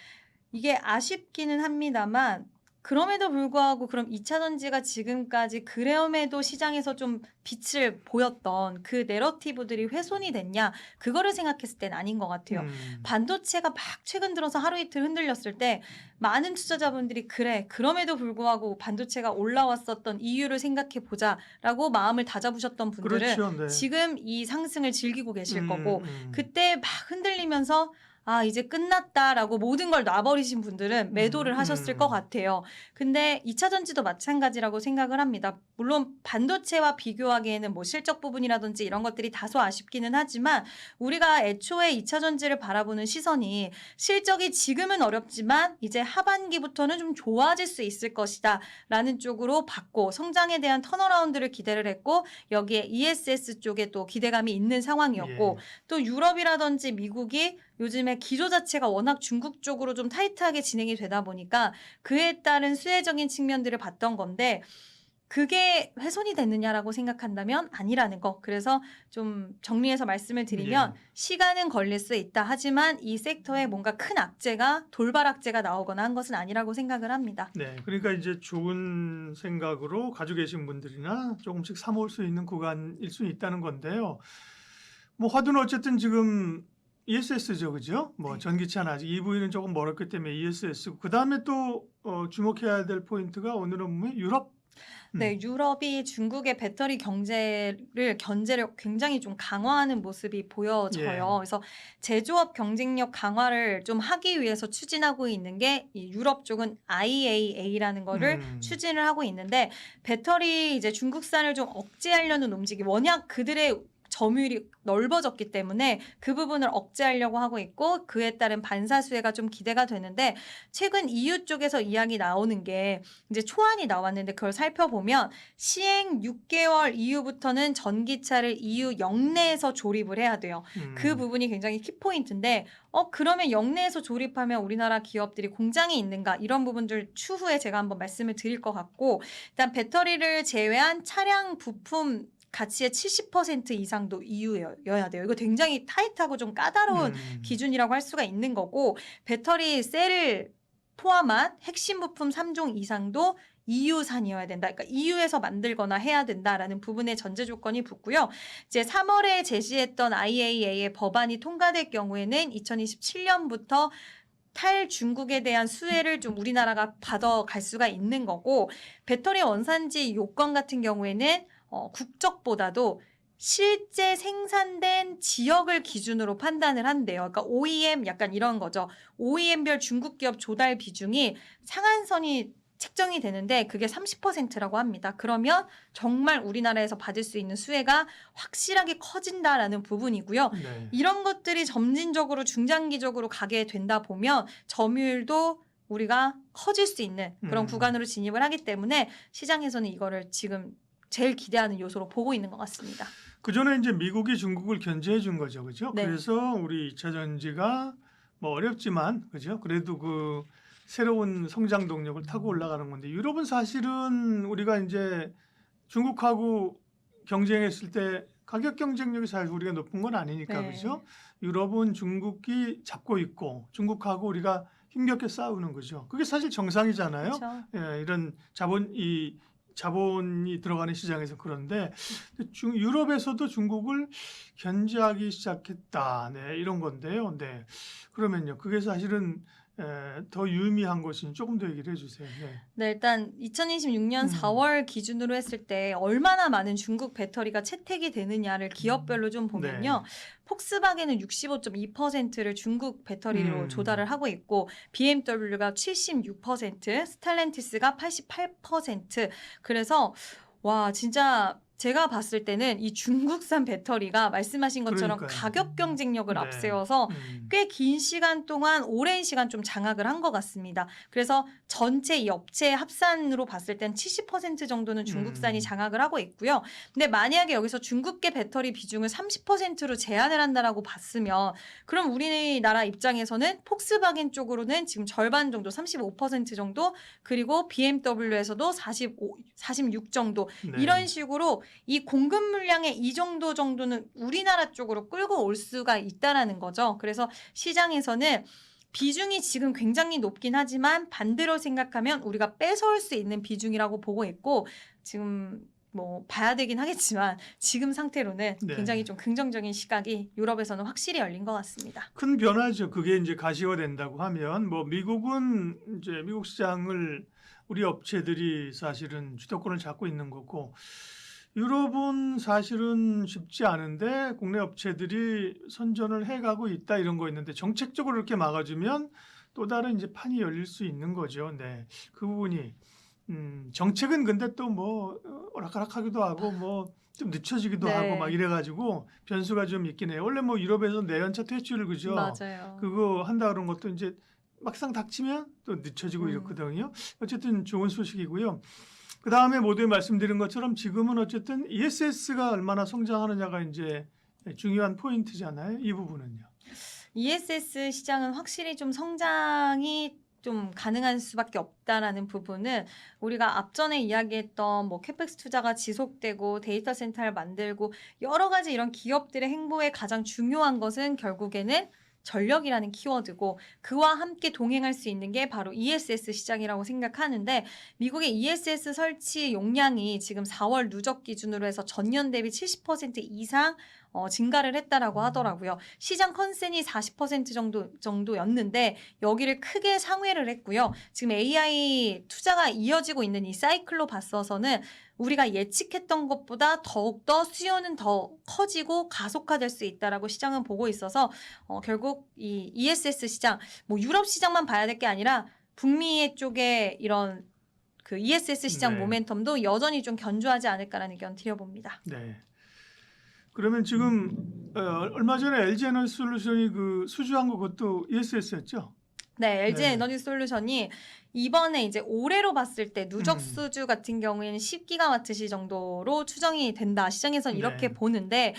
이게 아쉽기는 합니다만 그럼에도 불구하고 그럼 2차 전지가 지금까지 그럼에도 시장에서 좀 빛을 보였던 그 내러티브들이 훼손이 됐냐? 그거를 생각했을 땐 아닌 것 같아요. 반도체가 막 최근 들어서 하루 이틀 흔들렸을 때 많은 투자자분들이 그래, 그럼에도 불구하고 반도체가 올라왔었던 이유를 생각해 보자라고 마음을 다잡으셨던 분들은 그렇죠. 네. 지금 이 상승을 즐기고 계실 거고 그때 막 흔들리면서 아, 이제 끝났다라고 모든 걸 놔버리신 분들은 매도를 하셨을 것 같아요. 근데 2차 전지도 마찬가지라고 생각을 합니다. 물론 반도체와 비교하기에는 뭐 실적 부분이라든지 이런 것들이 다소 아쉽기는 하지만 우리가 애초에 2차 전지를 바라보는 시선이 실적이 지금은 어렵지만 이제 하반기부터는 좀 좋아질 수 있을 것이다 라는 쪽으로 봤고, 성장에 대한 턴어라운드를 기대를 했고, 여기에 ESS 쪽에 또 기대감이 있는 상황이었고, 또 유럽이라든지 미국이 요즘에 기조 자체가 워낙 중국 쪽으로 좀 타이트하게 진행이 되다 보니까 그에 따른 수혜적인 측면들을 봤던 건데, 그게 훼손이 됐느냐라고 생각한다면 아니라는 거. 그래서 좀 정리해서 말씀을 드리면 시간은 걸릴 수 있다. 하지만 이 섹터에 뭔가 큰 악재가, 돌발 악재가 나오거나 한 것은 아니라고 생각을 합니다. 네, 그러니까 이제 좋은 생각으로 가지고 계신 분들이나 조금씩 사모을 수 있는 구간일 수 있다는 건데요. 뭐 화두는 어쨌든 지금 ESS죠, 그죠? 뭐 네. 전기차는 아직 EV는 조금 멀었기 때문에 ESS고, 그 다음에 또 주목해야 될 포인트가 오늘은 뭐 유럽. 네, 유럽이 중국의 배터리 견제를 굉장히 좀 강화하는 모습이 보여져요. 그래서 제조업 경쟁력 강화를 좀 하기 위해서 추진하고 있는 게 이 유럽 쪽은 IAA라는 거를 추진을 하고 있는데, 배터리 이제 중국산을 좀 억제하려는 움직임, 워낙 그들의 점유율이 넓어졌기 때문에 그 부분을 억제하려고 하고 있고, 그에 따른 반사 수혜가 좀 기대가 되는데, 최근 EU 쪽에서 이야기 나오는 게 이제 초안이 나왔는데 그걸 살펴보면 시행 6개월 이후부터는 전기차를 EU 영내에서 조립을 해야 돼요. 그 부분이 굉장히 키포인트인데 그러면 영내에서 조립하면 우리나라 기업들이 공장이 있는가, 이런 부분들 추후에 제가 한번 말씀을 드릴 것 같고, 일단 배터리를 제외한 차량 부품 가치의 70% 이상도 EU여야 돼요. 이거 굉장히 타이트하고 좀 까다로운 기준이라고 할 수가 있는 거고, 배터리 셀을 포함한 핵심 부품 3종 이상도 EU산이어야 된다. 그러니까 EU에서 만들거나 해야 된다라는 부분의 전제 조건이 붙고요. 이제 3월에 제시했던 IAEA의 법안이 통과될 경우에는 2027년부터 탈중국에 대한 수혜를 좀 우리나라가 받아갈 수가 있는 거고, 배터리 원산지 요건 같은 경우에는 국적보다도 실제 생산된 지역을 기준으로 판단을 한대요. 그러니까 OEM 약간 이런 거죠. OEM별 중국 기업 조달 비중이 상한선이 책정이 되는데 그게 30%라고 합니다. 그러면 정말 우리나라에서 받을 수 있는 수혜가 확실하게 커진다라는 부분이고요. 네. 이런 것들이 점진적으로 중장기적으로 가게 된다 보면 점유율도 우리가 커질 수 있는 그런 구간으로 진입을 하기 때문에 시장에서는 이거를 지금 제일 기대하는 요소로 보고 있는 것 같습니다. 그 전에 이제 미국이 중국을 견제해 준 거죠, 그죠? 네. 그래서 우리 2차 전지가 뭐 어렵지만, 그죠? 그래도 그 새로운 성장 동력을 타고 올라가는 건데, 유럽은 사실은 우리가 이제 중국하고 경쟁했을 때 가격 경쟁력이 사실 우리가 높은 건 아니니까, 네. 그죠? 유럽은 중국이 잡고 있고 중국하고 우리가 힘겹게 싸우는 거죠. 그게 사실 정상이잖아요. 그렇죠. 예, 이런 자본이 들어가는 시장에서. 그런데 유럽에서도 중국을 견제하기 시작했다. 네, 이런 건데요. 네. 그러면요. 그게 사실은 더 유의미한 것인 조금 더 얘기를 해주세요. 네. 네, 일단 2026년 음. 4월 기준으로 했을 때 얼마나 많은 중국 배터리가 채택이 되느냐를 기업별로 좀 보면요. 폭스바겐은 65.2%를 중국 배터리로 조달을 하고 있고, BMW가 76%, 스텔란티스가 88%. 그래서 와, 진짜 제가 봤을 때는 이 중국산 배터리가 말씀하신 것처럼 그러니까요. 가격 경쟁력을 네. 앞세워서 꽤 긴 시간 동안 오랜 시간 좀 장악을 한 것 같습니다. 그래서 전체 이 업체 합산으로 봤을 땐 70% 정도는 중국산이 장악을 하고 있고요. 근데 만약에 여기서 중국계 배터리 비중을 30%로 제한을 한다라고 봤으면, 그럼 우리나라 입장에서는 폭스바겐 쪽으로는 지금 절반 정도 35% 정도, 그리고 BMW에서도 46 정도, 네. 이런 식으로 이 공급 물량의 이 정도는 우리나라 쪽으로 끌고 올 수가 있다라는 거죠. 그래서 시장에서는 비중이 지금 굉장히 높긴 하지만 반대로 생각하면 우리가 뺏어올 수 있는 비중이라고 보고 있고, 지금 뭐 봐야 되긴 하겠지만 지금 상태로는 네. 굉장히 좀 긍정적인 시각이 유럽에서는 확실히 열린 것 같습니다. 큰 변화죠. 그게 이제 가시화된다고 하면, 뭐 미국은 이제 미국 시장을 우리 업체들이 사실은 주도권을 잡고 있는 거고, 유럽은 사실은 쉽지 않은데 국내 업체들이 선전을 해가고 있다, 이런 거 있는데, 정책적으로 이렇게 막아주면 또 다른 이제 판이 열릴 수 있는 거죠. 네, 그 부분이 정책은 근데 또 뭐 오락가락하기도 하고 뭐 좀 늦춰지기도 네. 하고 막 이래가지고 변수가 좀 있긴 해요. 원래 뭐 유럽에서 내연차 퇴출, 그죠? 맞아요. 그거 한다 그런 것도 이제 막상 닥치면 또 늦춰지고 이렇거든요. 어쨌든 좋은 소식이고요. 그 다음에 모두에 말씀드린 것처럼 지금은 어쨌든 ESS가 얼마나 성장하느냐가 이제 중요한 포인트잖아요. 이 부분은요. ESS 시장은 확실히 좀 성장이 좀 가능할 수밖에 없다라는 부분은 우리가 앞전에 이야기했던 뭐 캐펙스 투자가 지속되고 데이터 센터를 만들고 여러 가지 이런 기업들의 행보에 가장 중요한 것은 결국에는 전력이라는 키워드고, 그와 함께 동행할 수 있는 게 바로 ESS 시장이라고 생각하는데, 미국의 ESS 설치 용량이 지금 4월 누적 기준으로 해서 전년 대비 70% 이상 증가를 했다라고 하더라고요. 시장 컨센이 40% 정도였는데 여기를 크게 상회를 했고요. 지금 AI 투자가 이어지고 있는 이 사이클로 봤어서는 우리가 예측했던 것보다 더욱더 수요는 더 커지고 가속화될 수 있다라고 시장은 보고 있어서 결국 이 ESS 시장, 뭐 유럽 시장만 봐야 될 게 아니라 북미 쪽에 이런 그 ESS 시장 네. 모멘텀도 여전히 좀 견조하지 않을까라는 의견 드려봅니다. 네. 그러면 지금 얼마 전에 LG 에너지 솔루션이 그 수주한 거, 그것도 ESS였죠? 네, LG 네. 에너지 솔루션이 이번에 이제 올해로 봤을 때 누적 수주 같은 경우에는 10기가와트시 정도로 추정이 된다. 시장에서는 이렇게 네. 보는데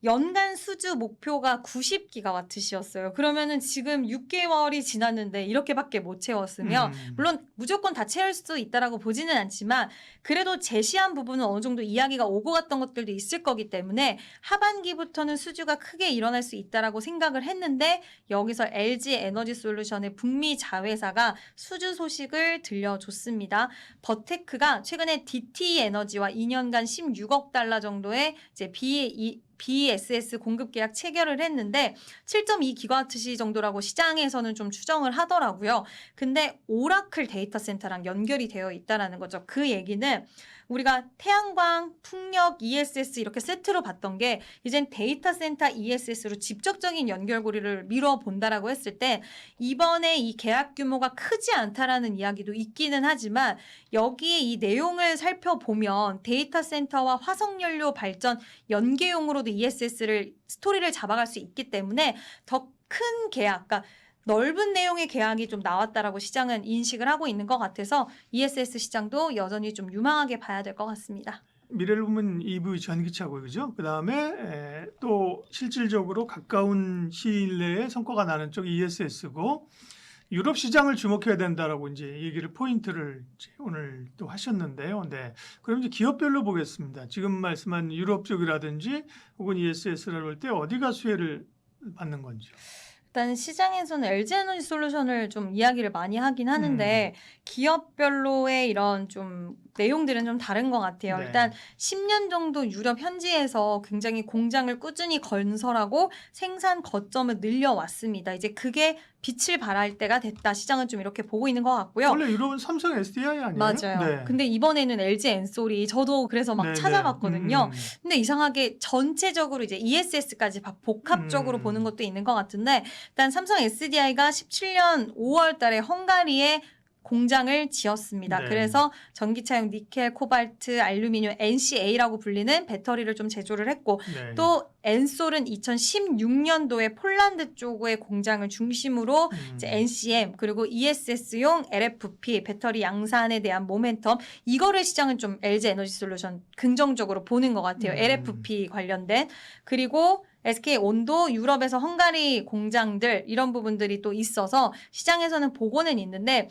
연간 수주 목표가 90기가와트시였어요. 그러면은 지금 6개월이 지났는데 이렇게밖에 못 채웠으면 물론 무조건 다 채울 수 있다라고 보지는 않지만 그래도 제시한 부분은 어느 정도 이야기가 오고 갔던 것들도 있을 거기 때문에 하반기부터는 수주가 크게 일어날 수 있다라고 생각을 했는데, 여기서 LG 에너지 솔루션의 북미 자회사가 수주 소식을 들려줬습니다. 버테크가 최근에 DT 에너지와 2년간 16억 달러 정도의 이제 BSS 공급 계약 체결을 했는데 7.2 기가와트 정도라고 시장에서는 좀 추정을 하더라고요. 근데 오라클 데이터 센터랑 연결이 되어 있다라는 거죠. 그 얘기는 우리가 태양광, 풍력, ESS 이렇게 세트로 봤던 게 이젠 데이터 센터 ESS로 직접적인 연결고리를 미뤄 본다라고 했을 때 이번에 이 계약 규모가 크지 않다라는 이야기도 있기는 하지만 여기에 이 내용을 살펴보면 데이터 센터와 화석연료 발전 연계용으로도 ESS를 스토리를 잡아갈 수 있기 때문에 더 큰 계약, 그러니까 넓은 내용의 계약이 좀 나왔다라고 시장은 인식을 하고 있는 것 같아서 ESS 시장도 여전히 좀 유망하게 봐야 될 것 같습니다. 미래를 보면 EV 전기차고 그죠? 그다음에 또 실질적으로 가까운 시일 내에 성과가 나는 쪽이 ESS고 유럽 시장을 주목해야 된다라고 이제 얘기를 포인트를 이제 오늘 또 하셨는데요. 네. 그럼 이제 기업별로 보겠습니다. 지금 말씀한 유럽 쪽이라든지 혹은 ESS라고 할 때 어디가 수혜를 받는 건지요? 일단 시장에서는 LG에너지솔루션을 좀 이야기를 많이 하긴 하는데 기업별로의 이런 좀 내용들은 좀 다른 것 같아요. 네. 일단 10년 정도 유럽 현지에서 굉장히 공장을 꾸준히 건설하고 생산 거점을 늘려왔습니다. 이제 그게 빛을 발할 때가 됐다. 시장은 좀 이렇게 보고 있는 것 같고요. 원래 유럽은 삼성 SDI 아니에요? 맞아요. 네. 근데 이번에는 LG 엔솔이 저도 그래서 막 네, 네. 찾아봤거든요. 근데 이상하게 전체적으로 이제 ESS까지 복합적으로 음. 보는 것도 있는 것 같은데 일단 삼성 SDI가 17년 5월 달에 헝가리에 공장을 지었습니다. 네. 그래서 전기차용 니켈, 코발트, 알루미늄, NCA라고 불리는 배터리를 좀 제조를 했고 네. 또 엔솔은 2016년도에 폴란드 쪽의 공장을 중심으로 이제 NCM 그리고 ESS용 LFP 배터리 양산에 대한 모멘텀 이거를 시장은 좀 LG 에너지솔루션 긍정적으로 보는 것 같아요. LFP 관련된 그리고 SK 온도 유럽에서 헝가리 공장들 이런 부분들이 또 있어서 시장에서는 보고는 있는데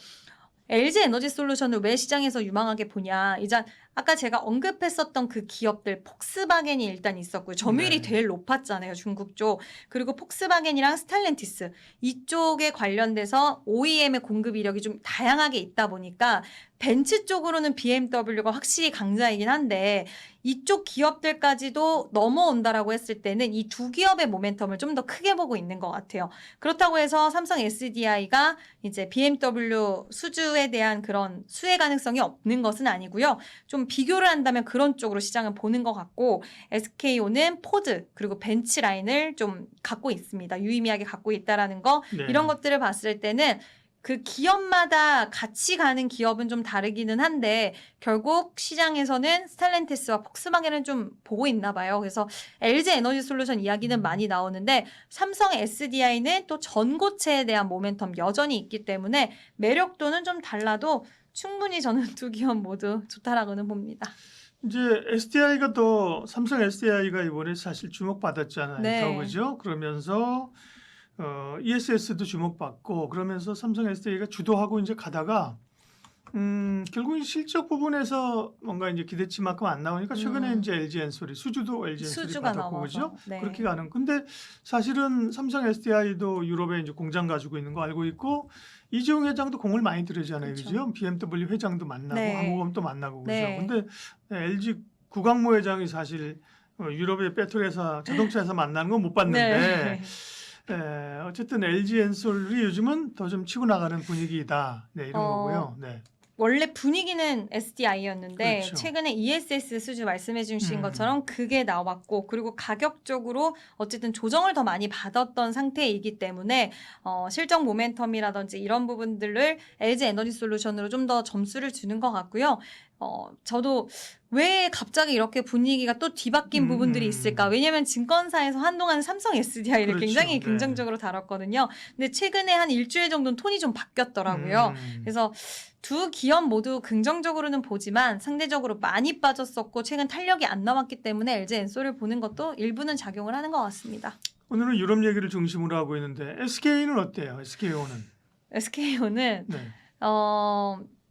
LG 에너지솔루션을 왜 시장에서 유망하게 보냐 이제 아까 제가 언급했었던 그 기업들 폭스바겐이 일단 있었고요. 점유율이 네. 제일 높았잖아요. 중국 쪽. 그리고 폭스바겐이랑 스탈렌티스 이쪽에 관련돼서 OEM의 공급 이력이 좀 다양하게 있다 보니까 벤츠 쪽으로는 BMW가 확실히 강자이긴 한데 이쪽 기업들까지도 넘어온다라고 했을 때는 이 두 기업의 모멘텀을 좀 더 크게 보고 있는 것 같아요. 그렇다고 해서 삼성 SDI가 이제 BMW 수주에 대한 그런 수혜 가능성이 없는 것은 아니고요. 좀 비교를 한다면 그런 쪽으로 시장은 보는 것 같고 SKO는 포드 그리고 벤츠 라인을 좀 갖고 있습니다. 유의미하게 갖고 있다라는 거 네. 이런 것들을 봤을 때는 그 기업마다 같이 가는 기업은 좀 다르기는 한데 결국 시장에서는 스탈렌티스와 폭스바겐을 좀 보고 있나 봐요. 그래서 LG 에너지솔루션 이야기는 많이 나오는데 삼성 SDI는 또 전고체에 대한 모멘텀 여전히 있기 때문에 매력도는 좀 달라도 충분히 저는 두 기업 모두 좋다라고는 봅니다. 이제 SDI가 더 삼성 SDI가 이번에 사실 주목받았잖아요. 네. 더 그죠? 그러면서 ESS도 주목받고 그러면서 삼성 SDI가 주도하고 이제 가다가 결국 실적 부분에서 뭔가 이제 기대치만큼 안 나오니까 최근에 이제 LG 엔솔이 수주도 LG 엔솔이 수주가 받았고 나와서. 그죠? 네. 그렇게 가는. 근데 사실은 삼성 SDI도 유럽에 이제 공장 가지고 있는 거 알고 있고 이재용 회장도 공을 많이 들이잖아요, 그렇죠. 그죠? BMW 회장도 만나고 네. 항공업도 만나고 그죠? 네. 근데 LG 구광모 회장이 사실 유럽의 배터리 회사 자동차 회사 만나는 건 못 봤는데. 네. 어쨌든 LG 엔솔이 요즘은 더 좀 치고 나가는 분위기다. 네, 이런 거고요. 네. 원래 분위기는 SDI였는데 그렇죠. 최근에 ESS 수주 말씀해 주신 것처럼 그게 나왔고 그리고 가격적으로 어쨌든 조정을 더 많이 받았던 상태이기 때문에 실적 모멘텀이라든지 이런 부분들을 LG 에너지솔루션으로 좀 더 점수를 주는 것 같고요. 저도 왜 갑자기 이렇게 분위기가 또 뒤바뀐 부분들이 있을까? 왜냐하면 증권사에서 한동안 삼성 SDI를 그렇죠. 굉장히 네. 긍정적으로 다뤘거든요. 근데 최근에 한 일주일 정도는 톤이 좀 바뀌었더라고요. 그래서 두 기업 모두 긍정적으로는 보지만 상대적으로 많이 빠졌었고 최근 탄력이 안 나왔기 때문에 LG 엔솔을 보는 것도 일부는 작용을 하는 것 같습니다. 오늘은 유럽 얘기를 중심으로 하고 있는데 SK는 어때요? SKO는? SKO는 네.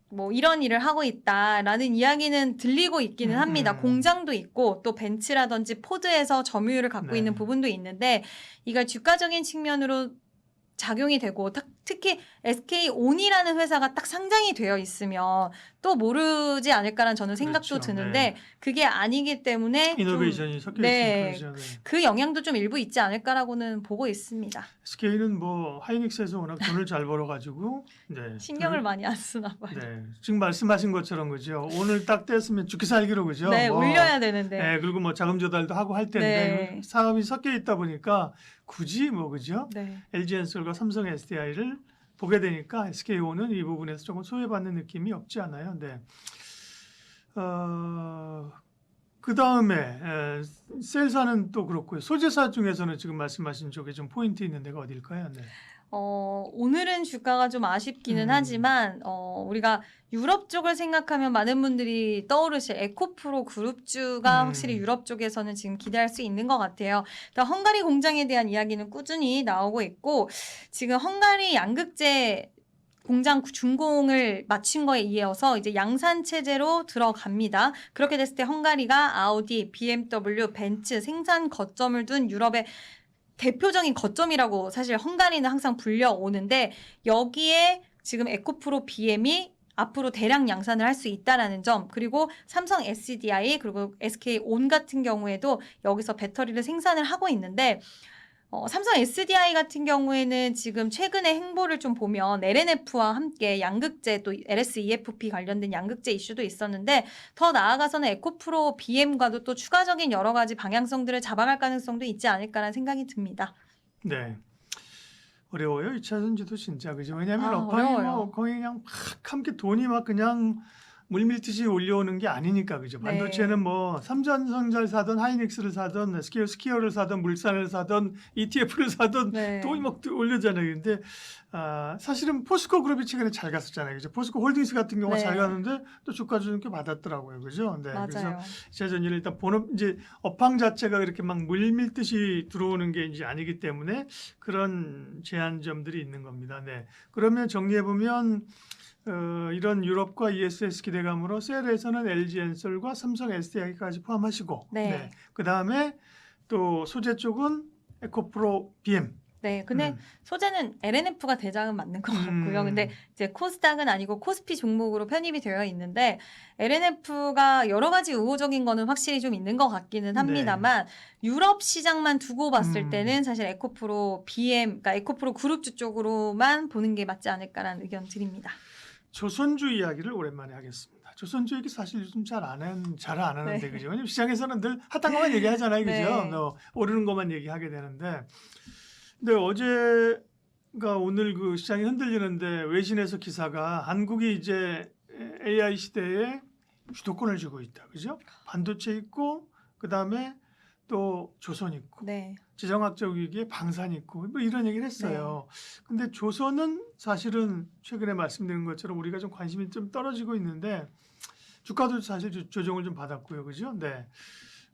뭐 이런 일을 하고 있다라는 이야기는 들리고 있기는 합니다. 공장도 있고 또 벤츠라든지 포드에서 점유율을 갖고 네. 있는 부분도 있는데 이걸 주가적인 측면으로 작용이 되고 특히 SK온이라는 회사가 딱 상장이 되어 있으면 또 모르지 않을까라는 저는 생각도 그렇죠. 드는데 네. 그게 아니기 때문에 이노베이션이 섞여 네. 있으니까 그렇죠. 네. 그 영향도 좀 일부 있지 않을까라고는 보고 있습니다. SK는 뭐 하이닉스에서 워낙 돈을 잘 벌어가지고 네. 신경을 많이 안 쓰나 봐요. 네. 지금 말씀하신 것처럼 그죠. 오늘 딱 뗐으면 죽기 살기로 그죠. 네, 뭐, 올려야 되는데. 네, 그리고 뭐 자금 조달도 하고 할 텐데 네. 사업이 섞여 있다 보니까 굳이 뭐 그죠. 네. LG엔솔과 삼성 SDI를 보게 되니까 SK온은 이 부분에서 조금 소외받는 느낌이 없지 않아요. 네. 그 다음에 셀사는 또 그렇고요. 소재사 중에서는 지금 말씀하신 쪽에 좀 포인트 있는 데가 어딜까요? 네. 오늘은 주가가 좀 아쉽기는 하지만 우리가 유럽 쪽을 생각하면 많은 분들이 떠오르실 에코프로 그룹주가 확실히 유럽 쪽에서는 지금 기대할 수 있는 것 같아요. 일단 헝가리 공장에 대한 이야기는 꾸준히 나오고 있고 지금 헝가리 양극재 공장 준공을 마친 거에 이어서 이제 양산 체제로 들어갑니다. 그렇게 됐을 때 헝가리가 아우디, BMW, 벤츠 생산 거점을 둔 유럽의 대표적인 거점이라고 사실 헝가리는 항상 불려오는데 여기에 지금 에코프로 BM이 앞으로 대량 양산을 할 수 있다라는 점 그리고 삼성 SDI 그리고 SK온 같은 경우에도 여기서 배터리를 생산을 하고 있는데 삼성 SDI 같은 경우에는 지금 최근에 행보를 좀 보면 LNF와 함께 양극재 또 LSEFP 관련된 양극재 이슈도 있었는데 더 나아가서는 에코프로 BM과도 또 추가적인 여러 가지 방향성들을 잡아갈 가능성도 있지 않을까라는 생각이 듭니다. 네. 어려워요. 2차 전지도 진짜 그죠. 왜냐하면 어려워요. 거의 그냥 막 함께 돈이 막 그냥 물밀듯이 올려오는 게 아니니까 그죠. 네. 반도체는 뭐 삼전성잘 사던 하이닉스를 사던 스퀘어를 사던 물산을 사던 ETF를 사던 네. 또 막 올려잖아요. 근데 사실은 포스코 그룹이 최근에 잘 갔었잖아요. 그죠. 포스코 홀딩스 같은 경우가 네. 잘 갔는데 또 주가 조정 꽤 받았더라고요. 그죠. 네. 그래서 맞아요. 2차 전지는 일단 본업 이제 업황 자체가 그렇게 막 물밀듯이 들어오는 게 이제 아니기 때문에 그런 제한점들이 있는 겁니다. 네. 그러면 정리해 보면 이런 유럽과 ESS 기대감으로 셀에서는 LG엔솔과 삼성 SDI까지 포함하시고 네. 그 다음에 또 소재 쪽은 에코프로 BM. 네, 근데 소재는 LNF가 대장은 맞는 것 같고요. 근데 이제 코스닥은 아니고 코스피 종목으로 편입이 되어 있는데 LNF가 여러 가지 우호적인 거는 확실히 좀 있는 것 같기는 합니다만 유럽 시장만 두고 봤을 때는 사실 에코프로 BM, 그러니까 에코프로 그룹주 쪽으로만 보는 게 맞지 않을까라는 의견 드립니다. 조선주 이야기를 오랜만에 하겠습니다. 조선주 얘기 사실 요즘 잘 안 하는데 네. 그죠? 왜냐면 시장에서는 늘 핫한 것만 얘기하잖아요, 그죠? 네. 오르는 것만 얘기하게 되는데, 근데 어제가 오늘 그 시장이 흔들리는데 외신에서 기사가 한국이 이제 AI 시대에 주도권을 쥐고 있다, 그죠? 반도체 있고 그 다음에 또 조선 있고. 네. 지정학적 위기에 방산 있고 뭐 이런 얘기를 했어요. 근데 조선은 사실은 최근에 말씀드린 것처럼 우리가 좀 관심이 좀 떨어지고 있는데 주가도 사실 조정을 좀 받았고요. 그죠? 네.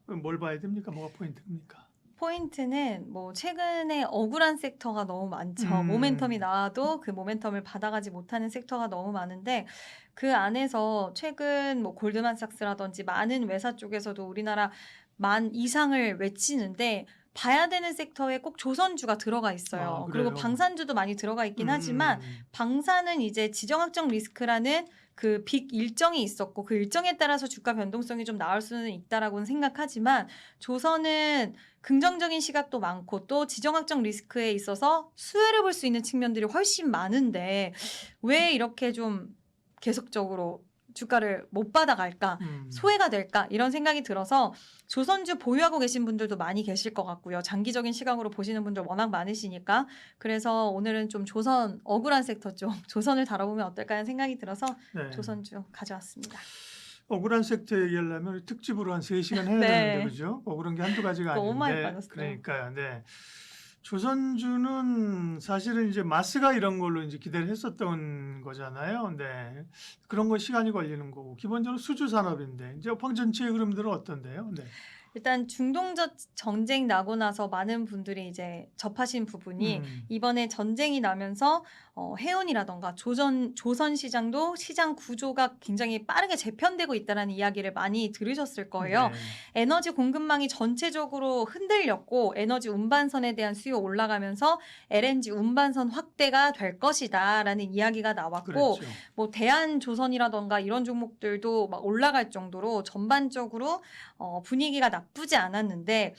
뭘 봐야 됩니까? 뭐가 포인트입니까? 포인트는 뭐 최근에 억울한 섹터가 너무 많죠. 모멘텀이 나와도 그 모멘텀을 받아가지 못하는 섹터가 너무 많은데 그 안에서 최근 뭐 골드만삭스라든지 많은 외사 쪽에서도 우리나라 만 이상을 외치는데 봐야 되는 섹터에 꼭 조선주가 들어가 있어요. 그리고 그래요? 방산주도 많이 들어가 있긴 하지만 방산은 이제 지정학적 리스크라는 그 빅 일정이 있었고 그 일정에 따라서 주가 변동성이 좀 나올 수는 있다라고는 생각하지만 조선은 긍정적인 시각도 많고 또 지정학적 리스크에 있어서 수혜를 볼 수 있는 측면들이 훨씬 많은데 왜 이렇게 좀 계속적으로 주가를 못 받아갈까? 소외가 될까? 이런 생각이 들어서 조선주 보유하고 계신 분들도 많이 계실 것 같고요. 장기적인 시각으로 보시는 분들 워낙 많으시니까 그래서 오늘은 좀 조선 억울한 섹터 쪽 조선을 다뤄보면 어떨까 하는 생각이 들어서 네. 조선주 가져왔습니다. 억울한 섹터 얘기하려면 특집으로 한 3시간 해야 네. 되는데 그죠? 억울한 게 한두 가지가 너무 많이 아닌데 빠졌어요. 그러니까요. 네. 조선주는 사실은 이제 마스가 이런 걸로 이제 기대를 했었던 거잖아요. 네. 그런 거 시간이 걸리는 거고 기본적으로 수주 산업인데 이제 업황 전체의 흐름들은 어떤데요? 네. 일단 중동적 전쟁 나고 나서 많은 분들이 이제 접하신 부분이 이번에 전쟁이 나면서 해운이라던가 조선 시장도 시장 구조가 굉장히 빠르게 재편되고 있다는 이야기를 많이 들으셨을 거예요. 네. 에너지 공급망이 전체적으로 흔들렸고 에너지 운반선에 대한 수요 올라가면서 LNG 운반선 확대가 될 것이다라는 이야기가 나왔고 그렇죠. 뭐 대한조선이라던가 이런 종목들도 막 올라갈 정도로 전반적으로 분위기가 나쁘지 않았는데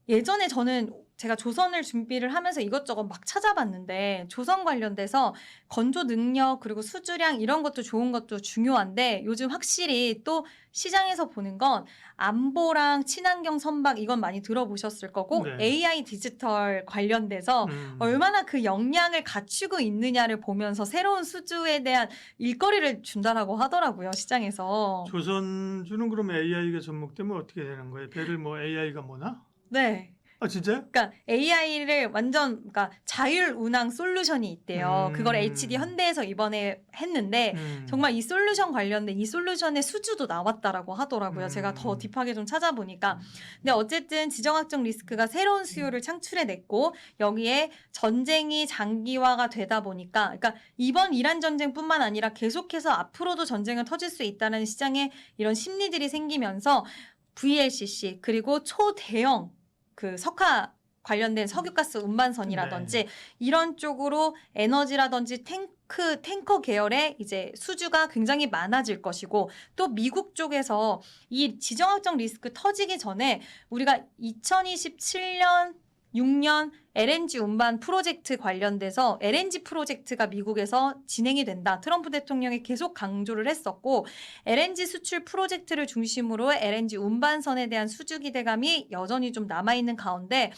예전에 저는 제가 조선을 준비를 하면서 이것저것 막 찾아봤는데 조선 관련돼서 건조 능력 그리고 수주량 이런 것도 좋은 것도 중요한데 요즘 확실히 또 시장에서 보는 건 안보랑 친환경 선박 이건 많이 들어보셨을 거고 네. AI 디지털 관련돼서 얼마나 그 역량을 갖추고 있느냐를 보면서 새로운 수주에 대한 일거리를 준다라고 하더라고요 시장에서. 조선주는 그럼 AI가 접목되면 어떻게 되는 거예요? 배를 뭐 AI가 뭐나? 네. 아 진짜요? 그러니까 AI를 완전 그러니까 자율 운항 솔루션이 있대요. 그걸 음. HD 현대에서 이번에 했는데 정말 이 솔루션 관련된 이 솔루션의 수주도 나왔다라고 하더라고요. 제가 더 딥하게 좀 찾아보니까. 근데 어쨌든 지정학적 리스크가 새로운 수요를 창출해냈고 여기에 전쟁이 장기화가 되다 보니까 그러니까 이번 이란 전쟁뿐만 아니라 계속해서 앞으로도 전쟁은 터질 수 있다는 시장에 이런 심리들이 생기면서 VLCC 그리고 초대형 그 석화 관련된 석유가스 운반선이라든지 이런 쪽으로 에너지라든지 탱커 계열의 이제 수주가 굉장히 많아질 것이고 또 미국 쪽에서 이 지정학적 리스크 터지기 전에 우리가 2027년 6년 LNG 운반 프로젝트 관련돼서 LNG 프로젝트가 미국에서 진행이 된다. 트럼프 대통령이 계속 강조를 했었고 LNG 수출 프로젝트를 중심으로 LNG 운반선에 대한 수주 기대감이 여전히 좀 남아있는 가운데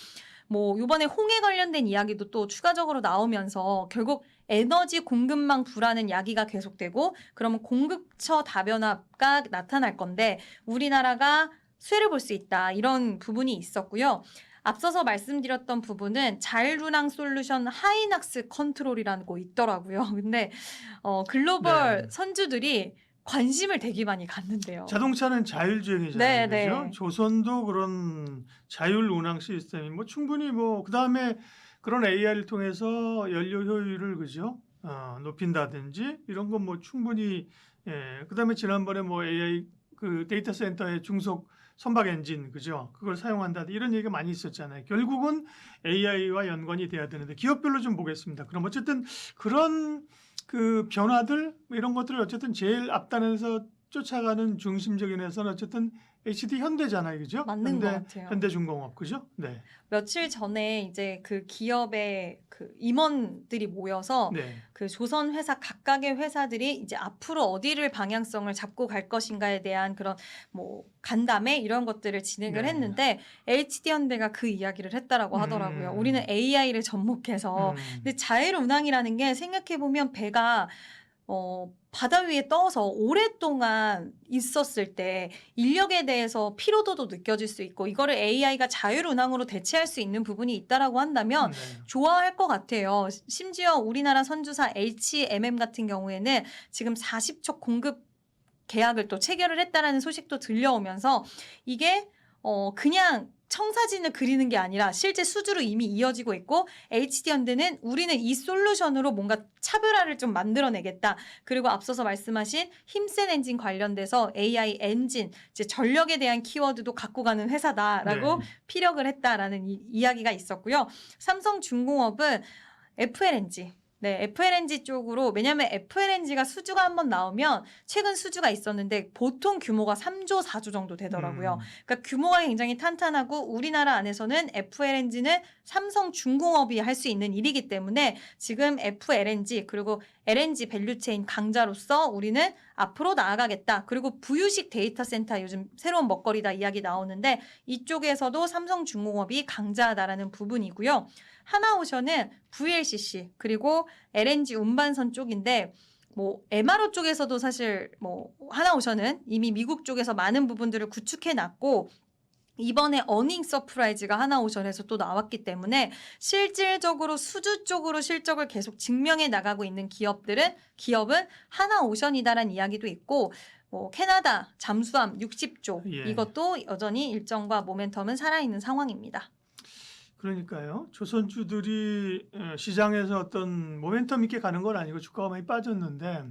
뭐 이번에 홍해 관련된 이야기도 또 추가적으로 나오면서 결국 에너지 공급망 불안은 야기가 계속되고 그러면 공급처 다변화가 나타날 건데 우리나라가 수혜를 볼 수 있다. 이런 부분이 있었고요. 앞서서 말씀드렸던 부분은 자율운항 솔루션 하이낙스 컨트롤이라는 거 있더라고요. 근데 글로벌 선주들이 관심을 되게 많이 갖는데요. 자동차는 자율주행이잖아요. 네, 그죠? 네. 조선도 그런 자율운항 시스템이 뭐 충분히 뭐 그다음에 그런 AI를 통해서 연료 효율을 그죠? 높인다든지 이런 건 뭐 충분히 그다음에 지난번에 뭐 AI 그 데이터 센터의 중속 선박 엔진 그죠? 그걸 사용한다 이런 얘기가 많이 있었잖아요. 결국은 AI와 연관이 돼야 되는데 기업별로 좀 보겠습니다. 그럼 어쨌든 그런 그 변화들 뭐 이런 것들을 어쨌든 제일 앞단에서 쫓아가는 중심적인 회사는 어쨌든 HD 현대잖아요, 그죠? 맞는 것 같아요. 현대중공업 그죠? 네. 며칠 전에 이제 그 기업의 그 임원들이 모여서 네. 그 조선 회사 각각의 회사들이 이제 앞으로 어디를 방향성을 잡고 갈 것인가에 대한 그런 뭐 간담회 이런 것들을 진행을 네. 했는데 HD 현대가 그 이야기를 했다라고 하더라고요. 우리는 AI를 접목해서 근데 자율운항이라는 게 생각해 보면 배가 바다 위에 떠서 오랫동안 있었을 때 인력에 대해서 피로도도 느껴질 수 있고 이거를 AI가 자율운항으로 대체할 수 있는 부분이 있다라고 한다면 네. 좋아할 것 같아요. 심지어 우리나라 선주사 HMM 같은 경우에는 지금 40척 공급 계약을 또 체결을 했다라는 소식도 들려오면서 이게 그냥 청사진을 그리는 게 아니라 실제 수주로 이미 이어지고 있고 HD현대는 우리는 이 솔루션으로 뭔가 차별화를 좀 만들어내겠다. 그리고 앞서서 말씀하신 힘센 엔진 관련돼서 AI 엔진, 이제 전력에 대한 키워드도 갖고 가는 회사다라고 피력을 했다라는 이야기가 있었고요. 삼성중공업은 FLNG 네, FLNG 쪽으로 왜냐하면 FLNG가 수주가 한번 나오면 최근 수주가 있었는데 보통 규모가 3조, 4조 정도 되더라고요. 그러니까 규모가 굉장히 탄탄하고 우리나라 안에서는 FLNG는 삼성중공업이 할 수 있는 일이기 때문에 지금 FLNG 그리고 LNG 밸류체인 강자로서 우리는 앞으로 나아가겠다. 그리고 부유식 데이터 센터 요즘 새로운 먹거리다 이야기 나오는데 이쪽에서도 삼성중공업이 강자다라는 부분이고요. 하나오션은 VLCC 그리고 LNG 운반선 쪽인데 뭐 MRO 쪽에서도 사실 뭐 하나오션은 이미 미국 쪽에서 많은 부분들을 구축해 놨고 이번에 어닝 서프라이즈가 하나오션에서 또 나왔기 때문에 실질적으로 수주 쪽으로 실적을 계속 증명해 나가고 있는 기업은 하나오션이다라는 이야기도 있고 뭐 캐나다 잠수함 60조 예. 이것도 여전히 일정과 모멘텀은 살아있는 상황입니다. 그러니까요. 조선주들이 시장에서 어떤 모멘텀 있게 가는 건 아니고 주가가 많이 빠졌는데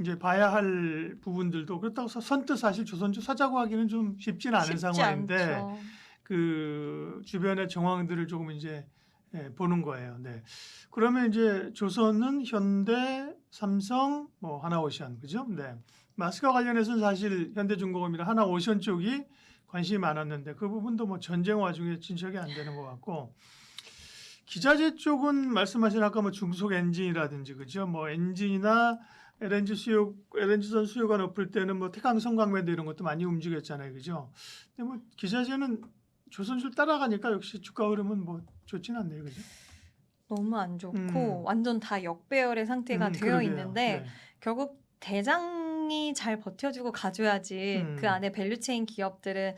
이제 봐야 할 부분들도 그렇다고 해서 선뜻 사실 조선주 사자고 하기는 좀 쉽지는 않은 쉽지 상황인데 않죠. 그 주변의 정황들을 조금 이제 보는 거예요. 네. 그러면 이제 조선은 현대, 삼성, 뭐 하나오션 그죠? 네. 마스크와 관련해서는 사실 현대중공업이나 하나오션 쪽이 관심이 많았는데 그 부분도 뭐 전쟁 와중에 진척이 안 되는 것 같고 기자재 쪽은 말씀하신 아까 뭐 중속 엔진이라든지 그죠? 뭐 엔진이나 LNG선 수요가 높을 때는 뭐 태강 성강매도 이런 것도 많이 움직였잖아요, 그죠? 근데 뭐 기자재는 조선주를 따라가니까 역시 주가 흐름은 뭐 좋지는 않네요, 그죠? 너무 안 좋고 완전 다 역배열의 상태가 되어 그러게요. 있는데 네. 결국 대장이 잘 버텨주고 가줘야지 그 안에 밸류체인 기업들은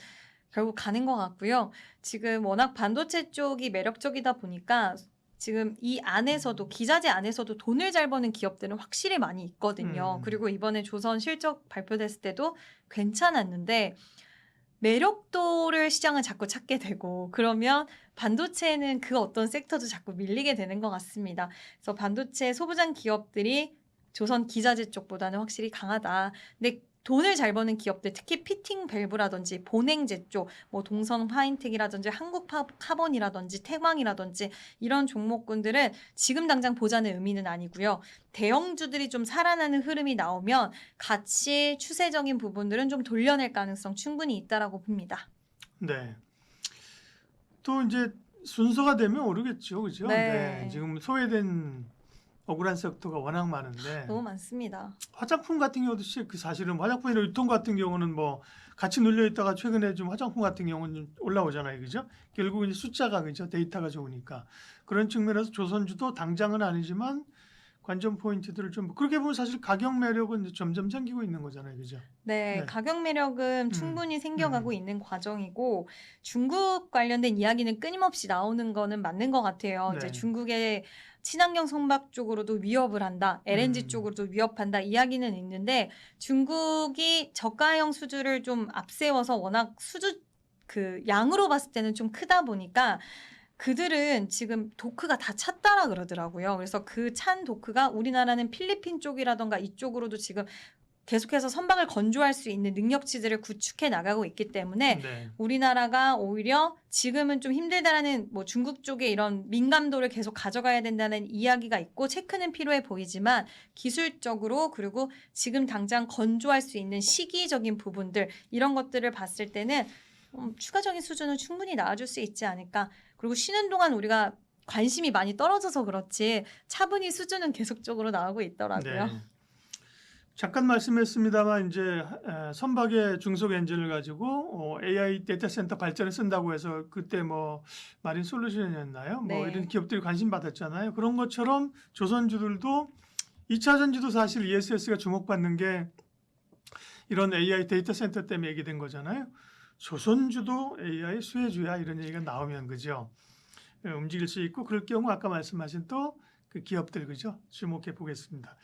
결국 가는 것 같고요. 지금 워낙 반도체 쪽이 매력적이다 보니까 지금 이 안에서도 기자재 안에서도 돈을 잘 버는 기업들은 확실히 많이 있거든요. 그리고 이번에 조선 실적 발표됐을 때도 괜찮았는데 매력도를 시장은 자꾸 찾게 되고 그러면 반도체는 그 어떤 섹터도 자꾸 밀리게 되는 것 같습니다. 그래서 반도체 소부장 기업들이 조선 기자재 쪽보다는 확실히 강하다. 근데 돈을 잘 버는 기업들, 특히 피팅 밸브라든지 본행제 쪽, 뭐 동성 파인텍이라든지 한국 카본이라든지 태광이라든지 이런 종목군들은 지금 당장 보자는 의미는 아니고요. 대형주들이 좀 살아나는 흐름이 나오면 같이 추세적인 부분들은 좀 돌려낼 가능성 충분히 있다라고 봅니다. 네. 또 이제 순서가 되면 오르겠죠, 그죠? 네. 지금 소외된 억울한 섹터가 워낙 많은데 너무 많습니다. 화장품 같은 경우도 그 사실은 화장품이나 유통 같은 경우는 뭐 같이 눌려 있다가 최근에 좀 화장품 같은 경우는 좀 올라오잖아요, 그죠? 결국 이제 숫자가 그죠, 데이터가 좋으니까 그런 측면에서 조선주도 당장은 아니지만 관전 포인트들을 좀 그렇게 보면 사실 가격 매력은 이제 점점 생기고 있는 거잖아요, 그죠? 네, 네. 가격 매력은 충분히 생겨가고 있는 과정이고 중국 관련된 이야기는 끊임없이 나오는 거는 맞는 것 같아요. 네. 이제 중국의 친환경 선박 쪽으로도 위협을 한다, LNG 쪽으로도 위협한다 이야기는 있는데 중국이 저가형 수주를 좀 앞세워서 워낙 수주 그 양으로 봤을 때는 좀 크다 보니까 그들은 지금 도크가 다 찼다라 그러더라고요. 그래서 그 찬 도크가 우리나라는 필리핀 쪽이라던가 이쪽으로도 지금 계속해서 선박을 건조할 수 있는 능력치들을 구축해 나가고 있기 때문에 네. 우리나라가 오히려 지금은 좀 힘들다라는 뭐 중국 쪽의 이런 민감도를 계속 가져가야 된다는 이야기가 있고 체크는 필요해 보이지만 기술적으로 그리고 지금 당장 건조할 수 있는 시기적인 부분들 이런 것들을 봤을 때는 추가적인 수준은 충분히 나와줄 수 있지 않을까. 그리고 쉬는 동안 우리가 관심이 많이 떨어져서 그렇지 차분히 수준은 계속적으로 나오고 있더라고요. 네. 잠깐 말씀했습니다만 이제 선박의 중속 엔진을 가지고 AI 데이터 센터 발전에 쓴다고 해서 그때 뭐 마린 솔루션이었나요? 뭐 네. 이런 기업들이 관심 받았잖아요. 그런 것처럼 조선주들도 2차 전지도 사실 ESS가 주목받는 게 이런 AI 데이터 센터 때문에 얘기된 거잖아요. 조선주도 AI 수혜주야 이런 얘기가 나오면 그죠? 움직일 수 있고 그럴 경우 아까 말씀하신 또 그 기업들 그죠? 주목해 보겠습니다.